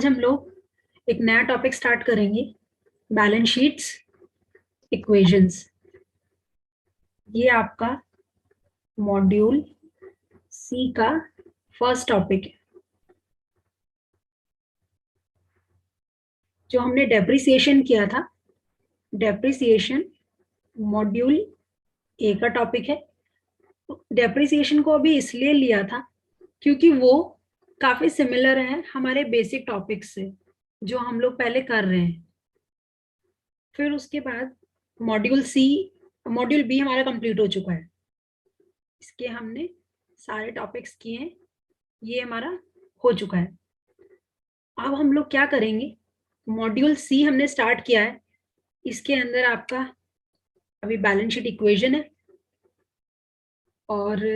आज हम लोग एक नया टॉपिक स्टार्ट करेंगे, बैलेंस शीट्स, इक्वेशंस। ये आपका मॉड्यूल सी का फर्स्ट टॉपिक है। जो हमने डेप्रिसिएशन किया था, डेप्रिसिएशन मॉड्यूल ए का टॉपिक है। डेप्रिसिएशन को अभी इसलिए लिया था क्योंकि वो काफी सिमिलर है हमारे बेसिक टॉपिक से जो हम लोग पहले कर रहे हैं। फिर उसके बाद मॉड्यूल बी हमारा कंप्लीट हो चुका है। इसके हमने सारे टॉपिक्स किए हैं, ये हमारा हो चुका है। अब हम लोग क्या करेंगे, मॉड्यूल सी हमने स्टार्ट किया है। इसके अंदर आपका अभी बैलेंस शीट इक्वेशन है और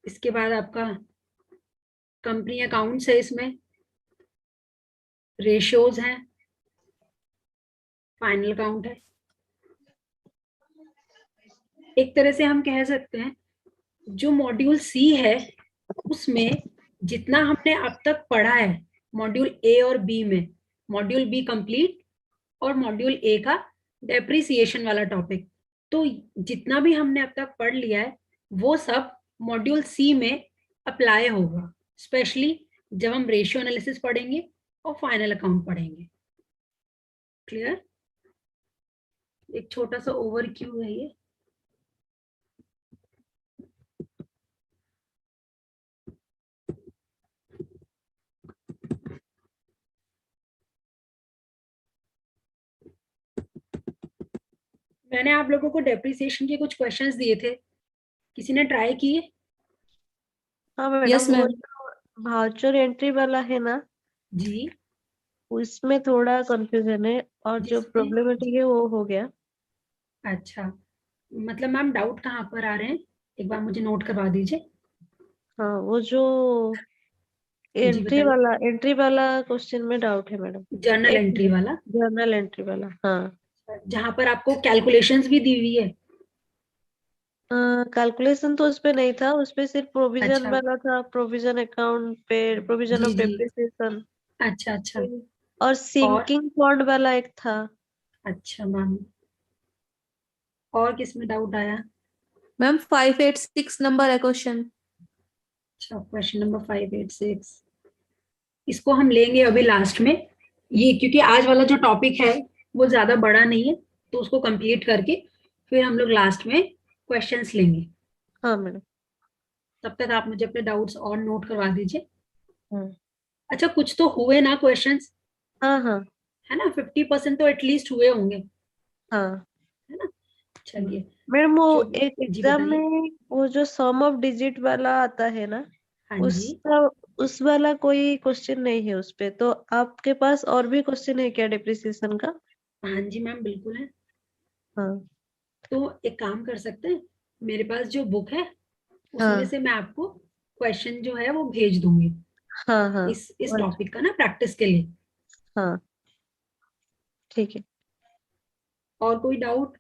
इसके बाद आपका कंपनी अकाउंट्स है, इसमें रेशियोज हैं, फाइनल अकाउंट है। एक तरह से हम कह सकते हैं जो मॉड्यूल सी है उसमें जितना हमने अब तक पढ़ा है मॉड्यूल ए और बी में, मॉड्यूल बी कंप्लीट और मॉड्यूल ए का डेप्रिसिएशन वाला टॉपिक, तो जितना भी हमने अब तक पढ़ लिया है वो सब मॉड्यूल सी में अप्लाई होगा, स्पेशली जब हम रेशियो एनालिसिस पढ़ेंगे और फाइनल अकाउंट पढ़ेंगे। क्लियर? एक छोटा सा ओवरव्यू है ये। मैंने आप लोगों को डेप्रिसिएशन के कुछ क्वेश्चंस दिए थे, किसी ने ट्राई किए? हाँ मैडम, यस वो मैम। जो वाउचर एंट्री वाला है ना, जी, उसमें थोड़ा कंफ्यूजन है और जो जिसमें प्रॉब्लमेटिक है वो हो गया। अच्छा, मतलब मैम डाउट कहाँ पर आ रहे हैं, एक बार मुझे नोट करवा दीजिए। हाँ, वो जो जी बताइए। एंट्री वाला क्वेश्चन में डाउट है मैडम। जर्नल एक एंट्री वाला, जर्नल एंट्री वाला, हाँ। जहां पर आपको कैलकुलेशंस भी दी हुई है। कैलकुलेशन तो उसपे नहीं था, उसपे सिर्फ प्रोविजन अच्छा, वाला था, प्रोविजन अकाउंट पे प्रोविजन जी ऑफ जी, डेप्रिसिएशन अच्छा अच्छा। और और सिंकिंग फंड वाला एक था। अच्छा मैम, और किस में डाउट आया? मैम 586 नंबर है क्वेश्चन। अच्छा, क्वेश्चन नंबर 586, इसको हम लेंगे अभी लास्ट में, ये क्योंकि आज वाला जो टॉपिक है वो ज्यादा बड़ा नहीं है, तो उसको कंप्लीट करके फिर हम लोग लास्ट में क्वेश्चंस लेंगे। हाँ मैडम। तब तक आप मुझे अपने डाउट्स और नोट करवा दीजिए। हाँ अच्छा, कुछ तो हुए ना क्वेश्चंस, हाँ हाँ है ना? 50% तो एटलीस्ट हुए होंगे, हाँ। है ना? चलिए। मैडम, वो जो एक जी एग्जाम बताइए। में वो जो सम ऑफ डिजिट वाला आता है ना, हाँ जी, उसका उस वाला कोई क्वेश्चन नहीं है उस पे, तो आपके पास और भी क्वेश्चन है क्या डिप्रिसिएशन का? हाँ जी मैम, बिल्कुल है। हाँ तो एक काम कर सकते हैं, मेरे पास जो बुक है उसमें हाँ से मैं आपको क्वेश्चन जो है वो भेज दूंगी, हाँ हाँ। इस और- टॉपिक का ना, प्रैक्टिस के लिए। हाँ ठीक है। और कोई डाउट?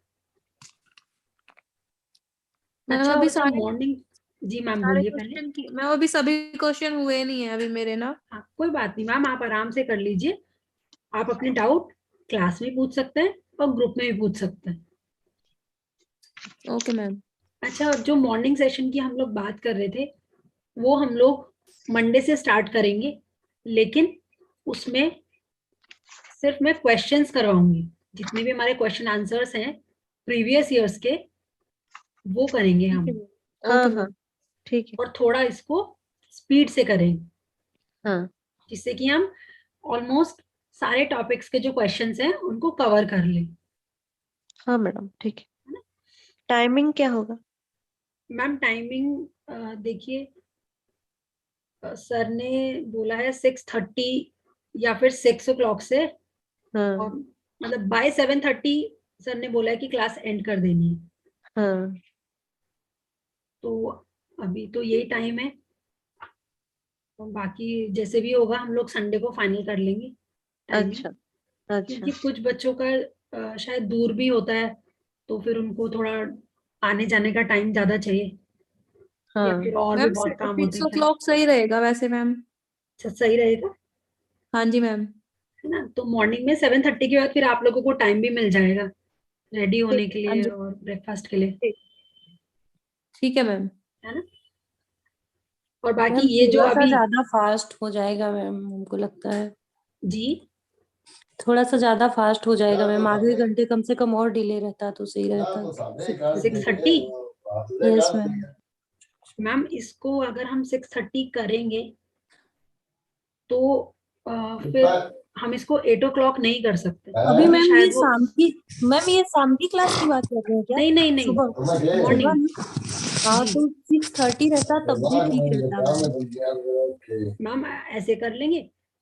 मैम अच्छा, अभी और जो सारे मॉर्निंग, जी मैम सारे बोलिए पहले। क्वेश्चन की मैम, अभी सभी क्वेश्चन हुए नहीं है अभी मेरे ना। हाँ कोई बात नहीं मैम, आप आराम से कर लीजिए। आप अपने डाउट क्लास में पूछ सकते हैं और ग्रुप में भी पूछ सकते हैं। Okay ma'am. अच्छा, जो मॉर्निंग सेशन की हम लोग बात कर रहे थे वो हम लोग मंडे से स्टार्ट करेंगे, लेकिन उसमें सिर्फ मैं क्वेश्चंस करवाऊंगी, जितने भी हमारे क्वेश्चन आंसर्स हैं प्रीवियस ईयर्स के वो करेंगे ठीक हम। है मैम। हाँ ओके हाँ मैम। ठीक है। और थोड़ा इसको स्पीड से करें, हाँ जिससे कि हम ऑलमोस्ट सारे टॉपिक्स के जो क्वेश्चंस हैं उनको कवर कर लें। हाँ मैडम ठीक है। टाइमिंग क्या होगा? मैम टाइमिंग देखिए, सर ने बोला है 6:30 या फिर 6 o'clock से, हाँ और मतलब बाय 7:30 सर ने बोला है कि क्लास एंड कर देनी है। हाँ। तो अभी तो यही टाइम है, और बाकी जैसे भी होगा हम लोग संडे को फाइनल कर लेंगे टाइमिंग, अच्छा अच्छा। क्योंकि कुछ बच्चों का शायद दूर भी होता है, तो फिर उनको थोड़ा आने जाने का टाइम ज्यादा चाहिए, या हाँ फिर और भी मैम बहुत काम होते 6 हैं शायद। o'clock सही रहेगा वैसे मैम। अच्छा, सही रहेगा। हाँ जी मैम। है ना। तो मॉर्निंग में 7:30 के बाद फिर आप लोगों को टाइम भी मिल जाएगा रेडी होने के हाँ लिए जी, और ब्रेकफास्ट के लिए, ठीक है मैम। है ना। और बाकी मैम ये जो थोड़ा सा अभी, ज्यादा फास्ट हो जाएगा मैम, हमको लगता है जी थोड़ा सा ज्यादा फास्ट हो जाएगा मैम, आधे घंटे कम से कम और डिले रहता तो सही रहता। 6:30, यस मैम। मैम इसको अगर हम 6:30 करेंगे तो फिर हम इसको 8 o'clock नहीं कर सकते, अभी क्योंकि मैम ये शायद वो, शाम की, मैम ये शाम की क्लास की बात कर रहे हैं क्या? नहीं नहीं नहीं, सुबह, सुबह मॉर्निंग। ना? हाँ जी तो 6:30 रहता तब भी ठीक रहता मैम। मैम ऐसे कर लेंगे,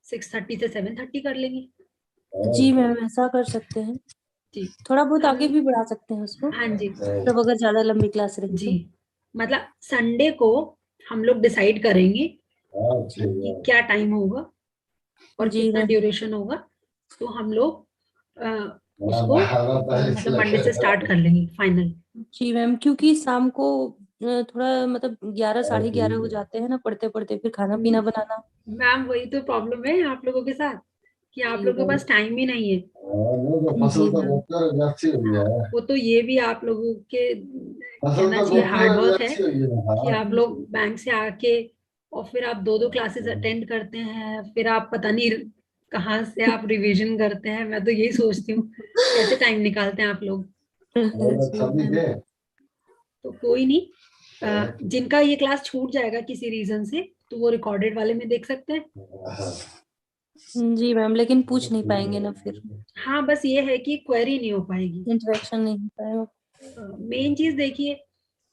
6:30 से 7:30 कर लेंगे। जी मैम ऐसा कर सकते हैं, जी थोड़ा बहुत हम, आगे भी बढ़ा सकते हैं उसको, हाँ जी तब अगर ज्यादा लंबी क्लास रही जी, तो। मतलब संडे को हम लोग डिसाइड करेंगे कि क्या टाइम होगा और जी कितना मैम। ड्यूरेशन होगा, तो हम लोग उसको मतलब मंडे से स्टार्ट कर लेंगे फाइनल। जी मैम, क्योंकि शाम को थोड़ा मतलब 11 11:30 हो जाते हैं ना पढ़ते पढ़ते, फिर खाना पीना बनाना। मैम वही तो प्रॉब्लम है आप लोगों के साथ कि आप जी लोगों के मैम। पास टाइम ही नहीं है। जी मैम। वो तो ये भी आप लोगों के कहना चाहिए हार्ड वर्क है कि आप लोग बैंक से आके और फिर आप 2-2 क्लासेस अटेंड करते हैं, फिर आप पता नहीं कहाँ से आप रिवीजन करते हैं। मैं तो यही सोचती हूँ कैसे टाइम निकालते हैं आप लोग। जी मैम। तो कोई नहीं, जिनका ये क्लास छूट जाएगा किसी रीजन से तो वो रिकॉर्डेड वाले में देख सकते हैं। जी मैम, लेकिन पूछ नहीं पाएंगे ना फिर, हाँ बस ये है कि क्वेरी नहीं हो पाएगी। इंटरेक्शन नहीं हो पाएगा। मेन चीज देखिए,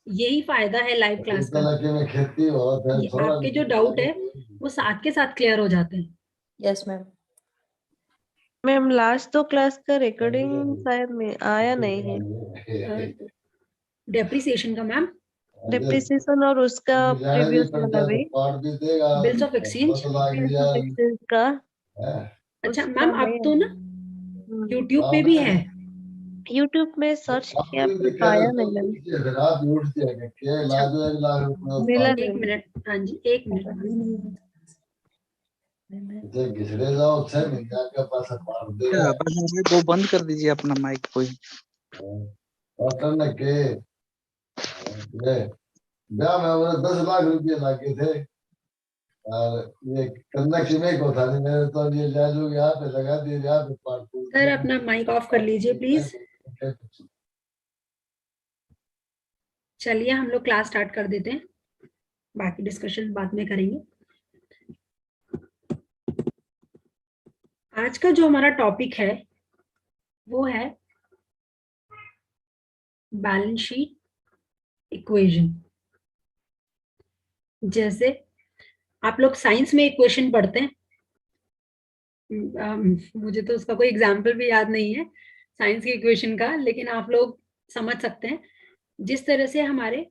यही फायदा है लाइव क्लास का, ये आपके जो डाउट है वो साथ के साथ क्लियर हो जाते हैं। Yes ma'am. मैम लास्ट तो क्लास का रिकॉर्डिंग शायद में आया नहीं है, डेप्रिसिएशन का मैम, डिप्रिसिएशन और उसका प्रीवियस वाला भी, bills of exchange. Bills of exchange का, अच्छा उसका मैम है। अब तो ना यूट्यूब पे भी है। यूट्यूब में सर्च किया पर पाया नहीं मैम, अच्छा मिला एक नहीं। मिनट, हाँ जी एक मिनट मैम। क्या आवाज आ रही है? वो बंद कर दीजिए अपना माइक कोई। सर अपना माइक ऑफ कर लीजिए प्लीज। चलिए हम लोग क्लास स्टार्ट कर देते हैं, बाकी डिस्कशन बाद में करेंगे। आज का जो हमारा टॉपिक है वो है बैलेंस शीट इक्वेशन। जैसे आप लोग साइंस में इक्वेशन पढ़ते हैं, मुझे तो उसका कोई एग्जाम्पल भी याद नहीं है साइंस की इक्वेशन का, लेकिन आप लोग समझ सकते हैं जिस तरह से हमारे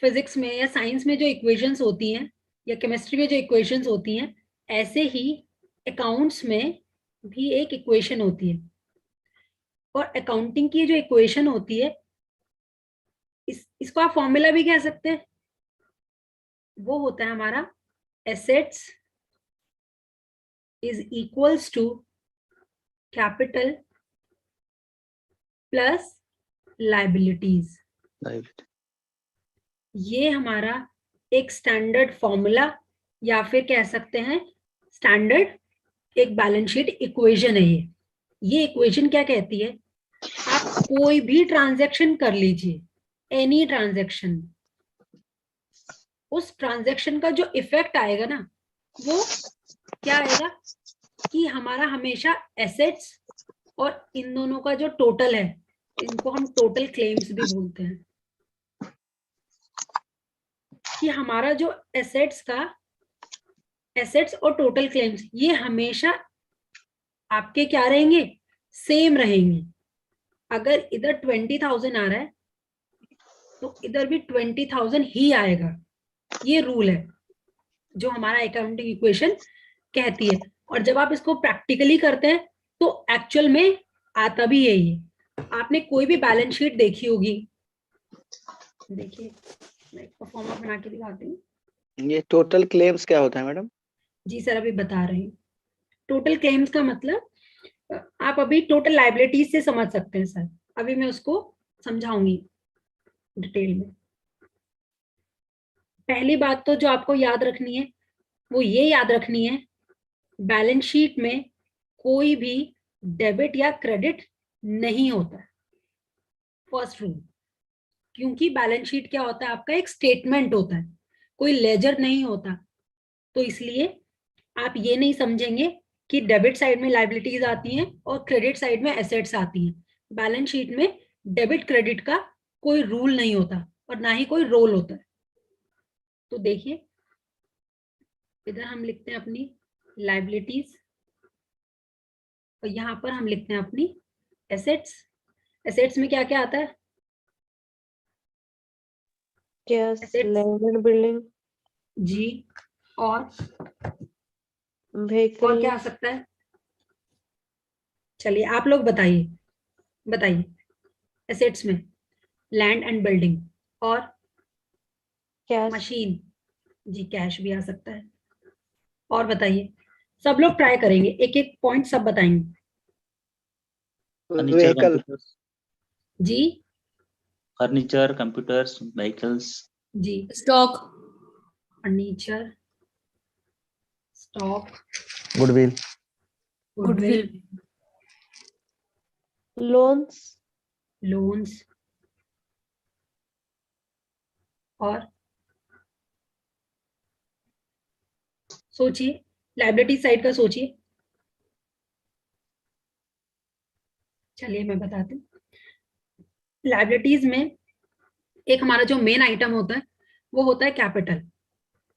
फिजिक्स में या साइंस में जो इक्वेशंस होती हैं या केमिस्ट्री में जो इक्वेशंस होती हैं, ऐसे ही अकाउंट्स में भी एक इक्वेशन होती है। और अकाउंटिंग की जो इक्वेशन होती है इसको आप फॉर्मूला भी कह सकते हैं। वो होता है हमारा assets is equals to capital plus liabilities. ये हमारा एक स्टैंडर्ड फॉर्मूला या फिर कह सकते हैं स्टैंडर्ड एक बैलेंस शीट इक्वेशन है। ये इक्वेशन क्या कहती है, आप कोई भी ट्रांजैक्शन कर लीजिए, एनी ट्रांजैक्शन, उस ट्रांजैक्शन का जो इफेक्ट आएगा ना वो क्या आएगा कि हमारा हमेशा एसेट्स और इन दोनों का जो टोटल है, इनको हम टोटल क्लेम्स भी बोलते हैं, कि हमारा जो एसेट्स और टोटल क्लेम्स ये हमेशा आपके क्या रहेंगे, सेम रहेंगे। अगर इधर 20,000 आ रहा है तो इधर भी 20,000 ही आएगा। ये रूल है जो हमारा अकाउंटिंग इक्वेशन कहती है। और जब आप इसको प्रैक्टिकली करते हैं तो एक्चुअल में आता भी यही है। आपने कोई भी बैलेंस शीट देखी होगी, देखिए मैं इसका फॉर्मूला बना के दिखाती हूँ। ये टोटल क्लेम्स क्या होता है मैडम? जी सर अभी बता रही हूँ। टोटल क्लेम्स का मतलब आप अभी टोटल लाइबिलिटीज से समझ सकते हैं सर, अभी मैं उसको समझाऊंगी डिटेल में। पहली बात तो जो आपको याद रखनी है वो ये याद रखनी है, बैलेंस शीट में कोई भी डेबिट या क्रेडिट नहीं होता है, फर्स्ट रूल। क्योंकि बैलेंस शीट क्या होता है, आपका एक स्टेटमेंट होता है, कोई लेजर नहीं होता। तो इसलिए आप ये नहीं समझेंगे कि डेबिट साइड में लाइबिलिटीज आती हैं और क्रेडिट साइड में एसेट्स आती हैं। बैलेंस शीट में डेबिट क्रेडिट का कोई रूल नहीं होता और ना ही कोई रोल होता है। तो देखिए इधर हम लिखते हैं अपनी लाइबिलिटीज और यहाँ पर हम लिखते हैं अपनी एसेट्स। एसेट्स में क्या क्या आता है? Cash, Assets. Land and building, जी, और व्हीकल, क्या आ सकता है? चलिए आप लोग बताइए, बताइए। एसेट्स में लैंड एंड बिल्डिंग और कैश, मशीन, जी कैश भी आ सकता है। और बताइए, सब लोग ट्राई करेंगे, एक एक पॉइंट सब बताएंगे। फर्नीचर, व्हीकल, कंप्यूटर्स, जी फर्नीचर, कंप्यूटर्स, व्हीकल्स, जी, stock, furniture, stock, goodwill, goodwill, loans, loans, और सोचिए, लाइबिलिटी साइड का सोचिए। चलिए मैं बताती हूँ। लाइबिलिटीज में एक हमारा जो मेन आइटम होता है वो होता है कैपिटल।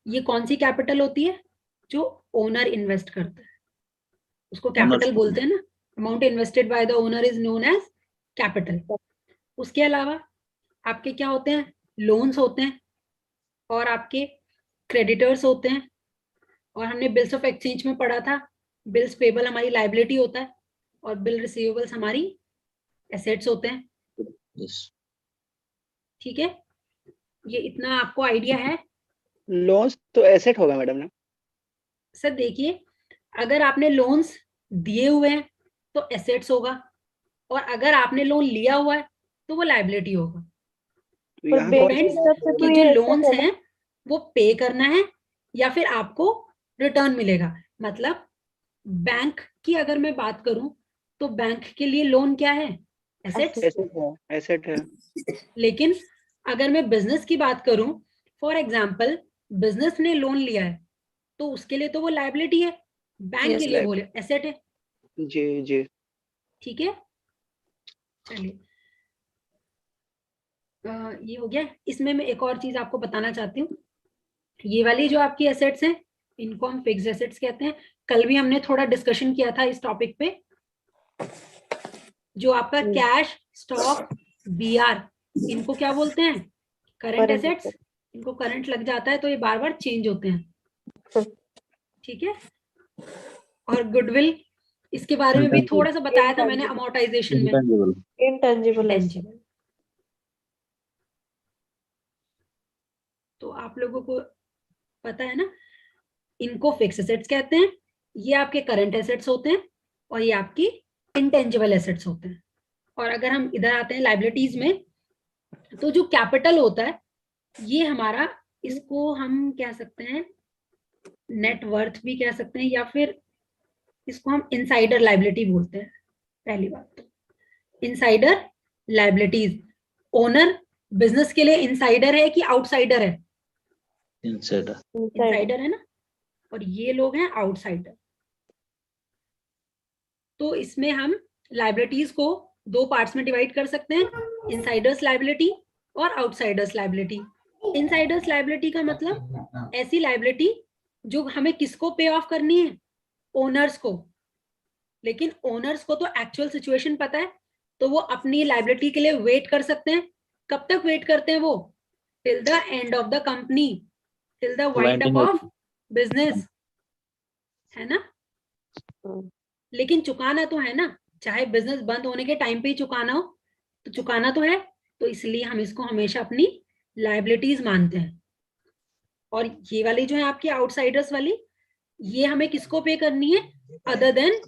ये कौन सी कैपिटल होती है? जो ओनर इन्वेस्ट करता है उसको कैपिटल बोलते हैं ना। Amount invested by the owner is known as capital. उसके अलावा आपके क्या होते हैं? लोन्स होते हैं और आपके क्रेडिटर्स होते हैं। और हमने बिल्स ऑफ एक्सचेंज में पढ़ा था, बिल्स पेबल हमारी लाइबिलिटी होता है और बिल रिसीवेबल्स हमारी एसेट्स होते हैं। यस, ठीक है, ये इतना आपको आइडिया है? लोन्स तो एसेट होगा मैडम ना? सर देखिए, अगर आपने लोन्स दिए हुए हैं तो एसेट्स होगा और अगर आपने लोन लिया हुआ है तो वो लाइबिलिटी होगा। तो पर यहाँ बैंक कौन के सा हिसाब से तो कि जो ये लोन्स asset है हैं वो पे करना है या फिर आपको रिटर्न मिलेगा। मतलब बैंक की अगर मैं बात करूं तो बैंक के लिए लोन क्या है? एसेट्स। एसेट है? एसेट है। लेकिन अगर मैं बिजनेस की बात करूं, फॉर एग्जाम्पल बिजनेस ने लोन लिया है तो उसके लिए तो वो लाइबिलिटी है, बैंक Yes, के लिए वो एसेट है। जी जी। ठीक है, चलिए ये हो गया। इसमें मैं एक और चीज आपको बताना चाहती हूँ। ये वाली जो आपकी एसेट्स हैं इनको हम फिक्स्ड एसेट्स कहते हैं। कल भी हमने थोड़ा डिस्कशन किया था इस टॉपिक पे। जो आपका कैश, स्टॉक, बीआर, इनको क्या बोलते हैं? Current Current assets. इनको करंट लग जाता है तो ये बार बार चेंज होते हैं। ठीक है, और गुडविल, इसके बारे में भी थोड़ा सा बताया था मैंने अमोर्टाइजेशन में। intangible asset, intangible. तो आप लोगों को पता है ना, इनको फिक्स एसेट्स कहते हैं। ये आपके करंट एसेट्स होते हैं और ये आपकी इंटेंजिबल एसेट्स होते हैं। और अगर हम इधर आते हैं लाइबिलिटीज में, तो जो कैपिटल होता है ये हमारा, इसको हम कह सकते हैं नेट वर्थ भी कह सकते हैं या फिर इसको हम इनसाइडर लाइबिलिटी बोलते हैं। पहली बात तो इनसाइडर लाइबिलिटीज, ओनर बिजनेस के लिए इनसाइडर है कि आउटसाइडर है? इनसाइडर, इनसाइडर है ना, और ये लोग हैं आउटसाइडर। तो इसमें हम लाइबिलिटीज को दो पार्ट्स में डिवाइड कर सकते हैं, इनसाइडर्स लाइबिलिटी और आउटसाइडर्स लाइबिलिटी। इनसाइडर्स लाइबिलिटी का मतलब ऐसी लाइबिलिटी जो हमें किसको पे ऑफ करनी है? ओनर्स को। लेकिन ओनर्स को तो एक्चुअल सिचुएशन पता है, तो वो अपनी लाइबिलिटी के लिए वेट कर सकते हैं। कब तक वेट करते हैं वो? Till the end of the company, till the wind up of business, है ना। लेकिन चुकाना तो है ना, चाहे बिजनेस बंद होने के टाइम पे ही चुकाना हो तो चुकाना तो है। तो इसलिए हम इसको हमेशा अपनी लाइबिलिटीज मानते हैं। और ये वाली जो है आपकी आउटसाइडर्स वाली, ये हमें किसको पे करनी है? अदर देन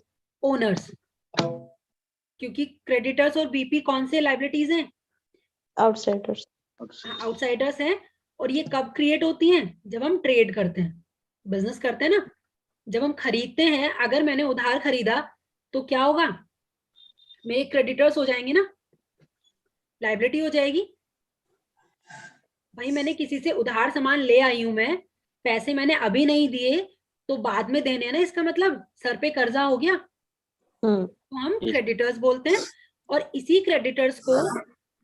ओनर्स, क्योंकि क्रेडिटर्स और बीपी कौन से लाइबिलिटीज हैं? आउटसाइडर्स। आउटसाइडर्स हैं। और ये कब क्रिएट होती हैं? जब हम ट्रेड करते हैं, बिजनेस करते हैं ना, जब हम खरीदते हैं। अगर मैंने उधार खरीदा तो क्या होगा? मेरे क्रेडिटर्स हो जाएंगे ना, लाइबिलिटी हो जाएगी। भाई मैंने किसी से उधार सामान ले आई हूं, मैं पैसे मैंने अभी नहीं दिए तो बाद में देने हैं ना, इसका मतलब सर पे कर्जा हो गया, तो हम क्रेडिटर्स बोलते हैं। और इसी क्रेडिटर्स को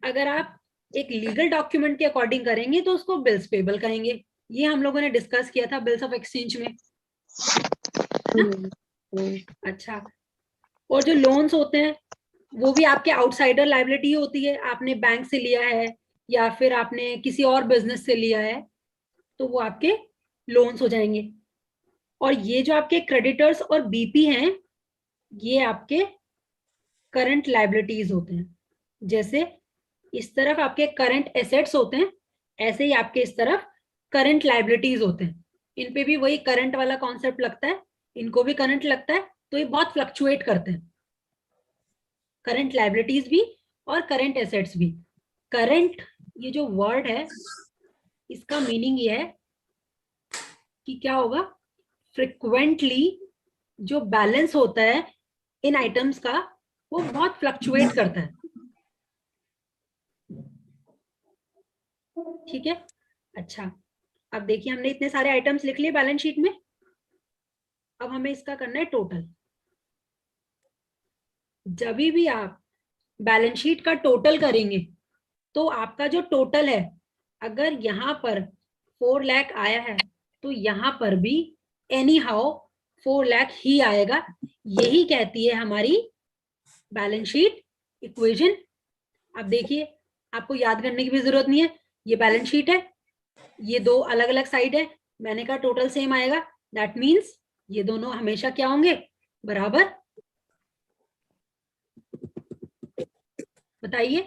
अगर आप एक लीगल डॉक्यूमेंट के अकॉर्डिंग करेंगे तो उसको बिल्स पेबल कहेंगे। ये हम लोगों ने डिस्कस किया था बिल्स ऑफ एक्सचेंज में। अच्छा, और जो लोन्स होते हैं वो भी आपके आउटसाइडर लाइबिलिटी होती है। आपने बैंक से लिया है या फिर आपने किसी और बिजनेस से लिया है तो वो आपके लोन्स हो जाएंगे। और ये जो आपके क्रेडिटर्स और बीपी हैं, ये आपके करंट लाइबिलिटीज होते हैं। जैसे इस तरफ आपके करंट एसेट्स होते हैं, ऐसे ही आपके इस तरफ करंट लाइबिलिटीज होते हैं। इन पे भी वही करंट वाला कॉन्सेप्ट लगता है, इनको भी करंट लगता है, तो ये बहुत फ्लक्चुएट करते हैं, करंट लाइबिलिटीज भी और करंट एसेट्स भी। करंट ये जो वर्ड है इसका मीनिंग ये है कि क्या होगा, फ्रिक्वेंटली जो बैलेंस होता है इन आइटम्स का वो बहुत फ्लक्चुएट करता है। ठीक है। अच्छा, अब देखिए हमने इतने सारे आइटम्स लिख लिए बैलेंस शीट में। अब हमें इसका करना है टोटल। जब भी आप बैलेंस शीट का टोटल करेंगे तो आपका जो टोटल है, अगर यहां पर 4 लाख आया है तो यहां पर भी एनी हाउ 4 लाख ही आएगा। यही कहती है हमारी बैलेंस शीट इक्वेशन। अब देखिए, आपको याद करने की भी जरूरत नहीं है, ये बैलेंस शीट है, ये दो अलग अलग साइड है, मैंने कहा टोटल सेम आएगा। दैट मीन्स ये दोनों हमेशा क्या होंगे? बराबर। बताइए,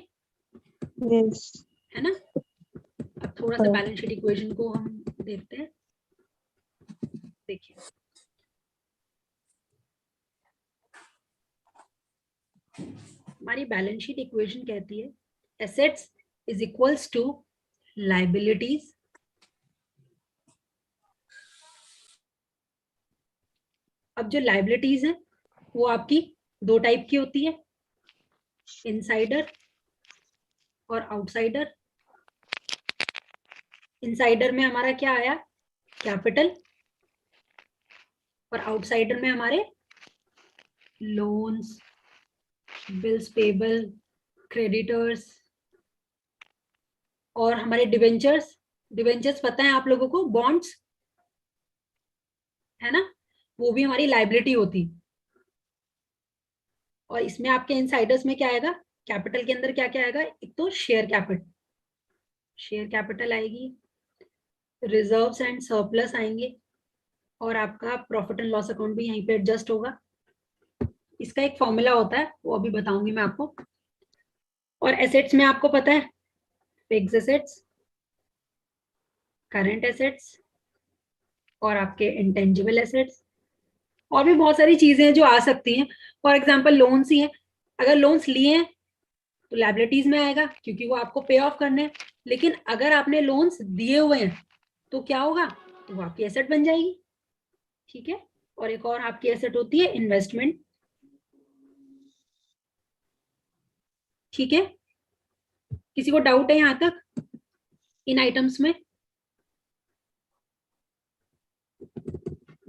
यस। है ना? अब थोड़ा सा बैलेंस शीट इक्वेशन को हम देखते हैं। देखिए, हमारी बैलेंस शीट इक्वेशन कहती है assets is equals to liabilities अब जो लाइबिलिटीज है वो आपकी दो टाइप की होती है, इनसाइडर और आउटसाइडर। इनसाइडर में हमारा क्या आया? कैपिटल। और आउटसाइडर में हमारे लोन्स, बिल्स पेबल, क्रेडिटर्स और हमारे डिवेंचर्स। डिवेंचर्स पता है आप लोगों को, बॉन्ड्स, है ना? वो भी हमारी लाइबिलिटी होती। और इसमें आपके इनसाइडर्स में क्या आएगा? कैपिटल के अंदर क्या क्या आएगा? एक तो शेयर कैपिटल, शेयर कैपिटल आएगी, रिजर्व्स एंड सरप्लस आएंगे, और आपका प्रॉफिट एंड लॉस अकाउंट भी यहीं पे एडजस्ट होगा। इसका एक फॉर्मूला होता है, वो अभी बताऊंगी मैं आपको। और एसेट्स में आपको पता है, फिक्स्ड एसेट्स, करंट एसेट्स और आपके इंटेंजिबल एसेट्स, और भी बहुत सारी चीजें हैं जो आ सकती हैं। फॉर एग्जांपल लोन्स ही हैं, अगर लोन्स लिए हैं तो लायबिलिटीज में आएगा क्योंकि वो आपको पे ऑफ करने हैं। लेकिन अगर आपने लोन्स दिए हुए हैं तो क्या होगा? तो वो आपकी एसेट बन जाएगी। ठीक है। और एक और आपकी एसेट होती है इन्वेस्टमेंट। ठीक है, किसी को डाउट है यहां तक इन आइटम्स में?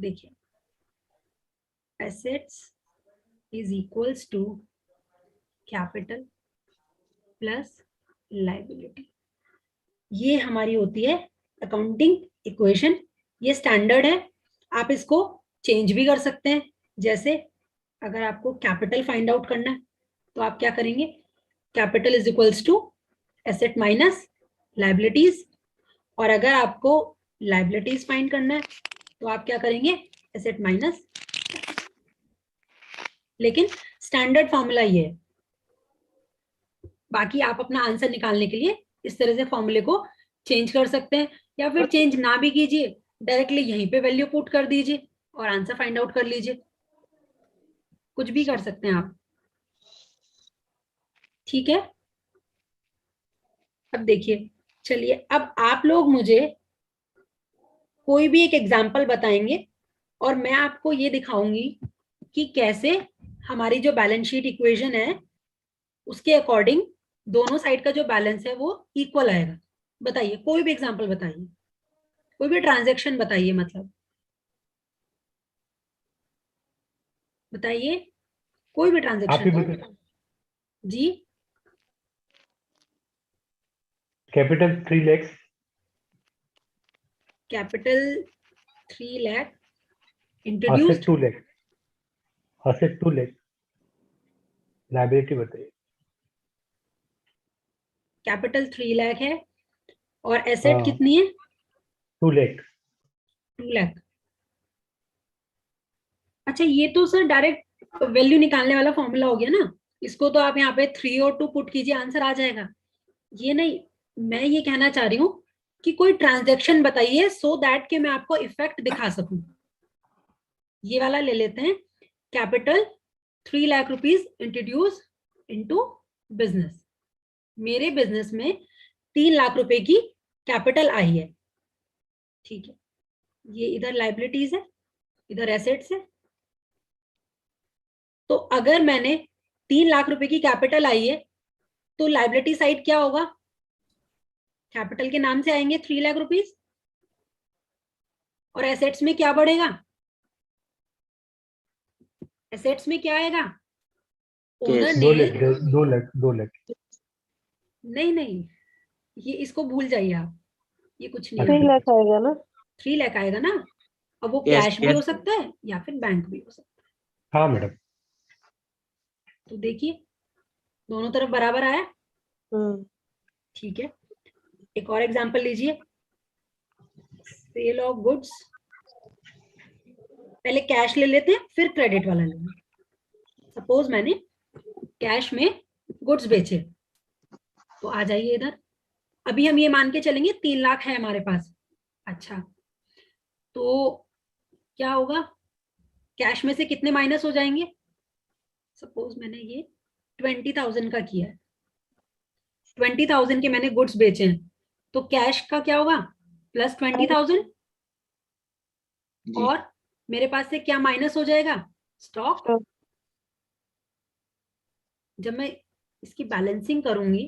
देखिए, assets is equals to capital plus liability, ये हमारी होती है अकाउंटिंग इक्वेशन। ये स्टैंडर्ड है, आप इसको चेंज भी कर सकते हैं। जैसे अगर आपको कैपिटल फाइंड आउट करना है तो आप क्या करेंगे? Capital is equals to asset minus liabilities. और अगर आपको लायबिलिटीज फाइंड करना है तो आप क्या करेंगे? Asset minus. लेकिन स्टैंडर्ड फॉर्मूला ये है। बाकी आप अपना आंसर निकालने के लिए इस तरह से फॉर्मूले को चेंज कर सकते हैं, या फिर चेंज ना भी कीजिए, डायरेक्टली यहीं पे वैल्यू पुट कर दीजिए और आंसर फाइंड आउट कर लीजिए। कुछ भी कर सकते हैं आप, ठीक है। अब देखिए, चलिए अब आप लोग मुझे कोई भी एक एग्जाम्पल बताएंगे और मैं आपको ये दिखाऊंगी कि कैसे हमारी जो बैलेंस शीट इक्वेशन है उसके अकॉर्डिंग दोनों साइड का जो बैलेंस है वो इक्वल आएगा। बताइए, कोई भी एग्जाम्पल बताइए, कोई भी ट्रांजैक्शन बताइए, मतलब बताइए कोई भी आप ही ट्रांजैक्शन बताइए। जी। Capital 3 lakh, capital 3 lakh asset introduced, 2 lakh, asset 2 lakh, liability बताइए। कैपिटल 3 लाख है और एसेट हाँ कितनी है? 2 लाख। 2 लाख। अच्छा, ये तो सर डायरेक्ट वैल्यू निकालने वाला फॉर्मूला हो गया ना, इसको तो आप यहाँ पे 3 और 2 पुट कीजिए, आंसर आ जाएगा। ये नहीं, मैं ये कहना चाह रही हूँ कि कोई ट्रांजैक्शन बताइए सो दैट कि मैं आपको इफेक्ट दिखा सकूं। ये वाला ले लेते हैं, capital 3 lakh rupees introduce into business. मेरे बिजनेस में 3 लाख रुपए की कैपिटल आई है, ठीक है। ये इधर लाइबिलिटीज है, इधर एसेट्स है। तो अगर मैंने 3 लाख रुपए की कैपिटल आई है तो लाइबिलिटी साइड क्या होगा? कैपिटल के नाम से आएंगे 3 लाख रुपीज, और एसेट्स में क्या बढ़ेगा? एसेट्स में क्या आएगा? ओनर 2 ने, लाख, 2 लाख, 2 लाख। नहीं नहीं, ये इसको भूल जाइए आप, ये कुछ नहीं 3 आएगा। लाख आएगा ना? 3 लाख आएगा ना। अब वो Yes, कैश भी yes. हो सकता है या फिर बैंक भी हो सकता हाँ मैडम। है। तो देखिए, दोनों तरफ बराबर आया, ठीक है। एक और एग्जांपल लीजिए, सेल ऑफ गुड्स। पहले कैश ले लेते हैं फिर क्रेडिट वाला लेंगे। सपोज मैंने कैश में गुड्स बेचे, तो आ जाइए इधर। अभी हम ये मान के चलेंगे 3 लाख है हमारे पास। अच्छा, तो क्या होगा? कैश में से कितने माइनस हो जाएंगे? सपोज मैंने ये 20,000 का किया है, 20,000 के मैंने गुड्स बेचे हैं, तो कैश का क्या होगा? प्लस 20,000, जी। और मेरे पास से क्या माइनस हो जाएगा? स्टॉक। Stock. जब मैं इसकी बैलेंसिंग करूंगी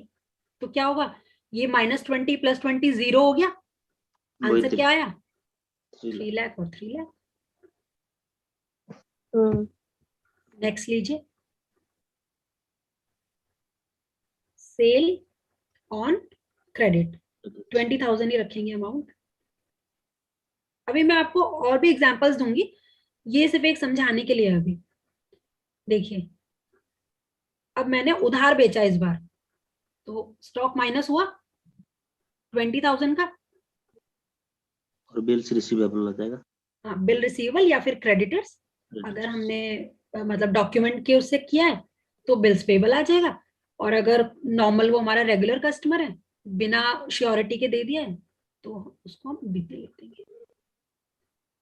तो क्या होगा? ये -20 + 20 0 हो गया। वही आंसर क्या आया? 3 3 लाख और 3 लाख। हम्म नेक्स्ट लीजिए, सेल ऑन क्रेडिट, 20,000 ही रखेंगे अमाउंट। अभी मैं आपको और भी एग्जांपल्स दूंगी, ये सिर्फ एक समझाने के लिए। अभी देखिए, अब मैंने उधार बेचा इस बार, तो स्टॉक माइनस हुआ 20,000 का। और बिल्स रिसीवेबल हो जाएगा। हाँ, बिल रिसीवेबल या फिर क्रेडिटर्स। अगर हमने मतलब डॉक्यूमेंट के उससे किया है तो बिल्स पेबल आ जाएगा, और अगर नॉर्मल वो हमारा रेगुलर कस्टमर है, बिना श्योरिटी के दे दिया है, तो उसको हम बीपी लिख देंगे।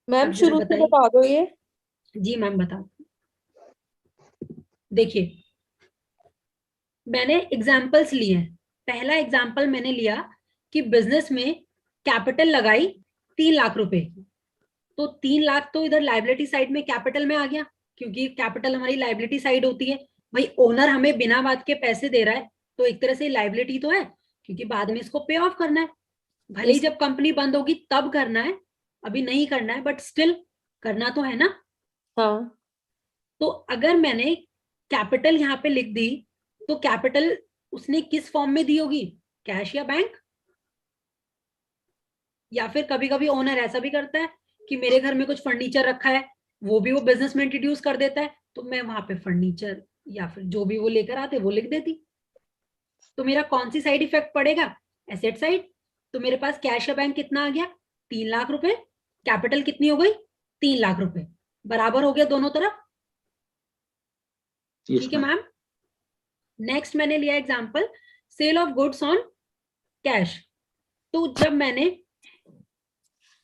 मैम अब जरा शुरू से बताइए। बता दो ये। जी मैम, बताओ। देखिए, मैंने एग्जाम्पल्स लिए हैं। पहला एग्जाम्पल मैंने लिया कि बिजनेस में कैपिटल लगाई 3 लाख रुपए की, तो 3 लाख तो इधर लाइबिलिटी साइड में कैपिटल में आ गया, क्योंकि कैपिटल हमारी लाइबिलिटी साइड होती है। भाई ओनर हमें बिना बात के पैसे दे रहा है, तो एक तरह से लाइबिलिटी तो है, क्योंकि बाद में इसको पे ऑफ करना है। भले ही जब कंपनी बंद होगी तब करना है, अभी नहीं करना है, बट स्टिल करना तो है ना। हाँ, तो अगर मैंने कैपिटल यहाँ पे लिख दी, तो कैपिटल उसने किस फॉर्म में दी होगी? कैश या बैंक? या फिर कभी कभी ओनर ऐसा भी करता है कि मेरे घर में कुछ फर्नीचर रखा है, वो भी वो बिजनेस में इंट्रोड्यूस कर देता है, तो मैं वहां पे फर्नीचर या फिर जो भी वो लेकर आते वो लिख देती। तो मेरा कौन सी साइड इफेक्ट पड़ेगा? Asset side. तो मेरे पास कैश या बैंक कितना आ गया? 3 लाख रुपए। कैपिटल कितनी हो गई? 3 लाख रुपए। बराबर हो गया दोनों तरफ, Yes, ठीक है ma'am. मैम। नेक्स्ट मैंने लिया example, sale of goods on cash. तो जब मैंने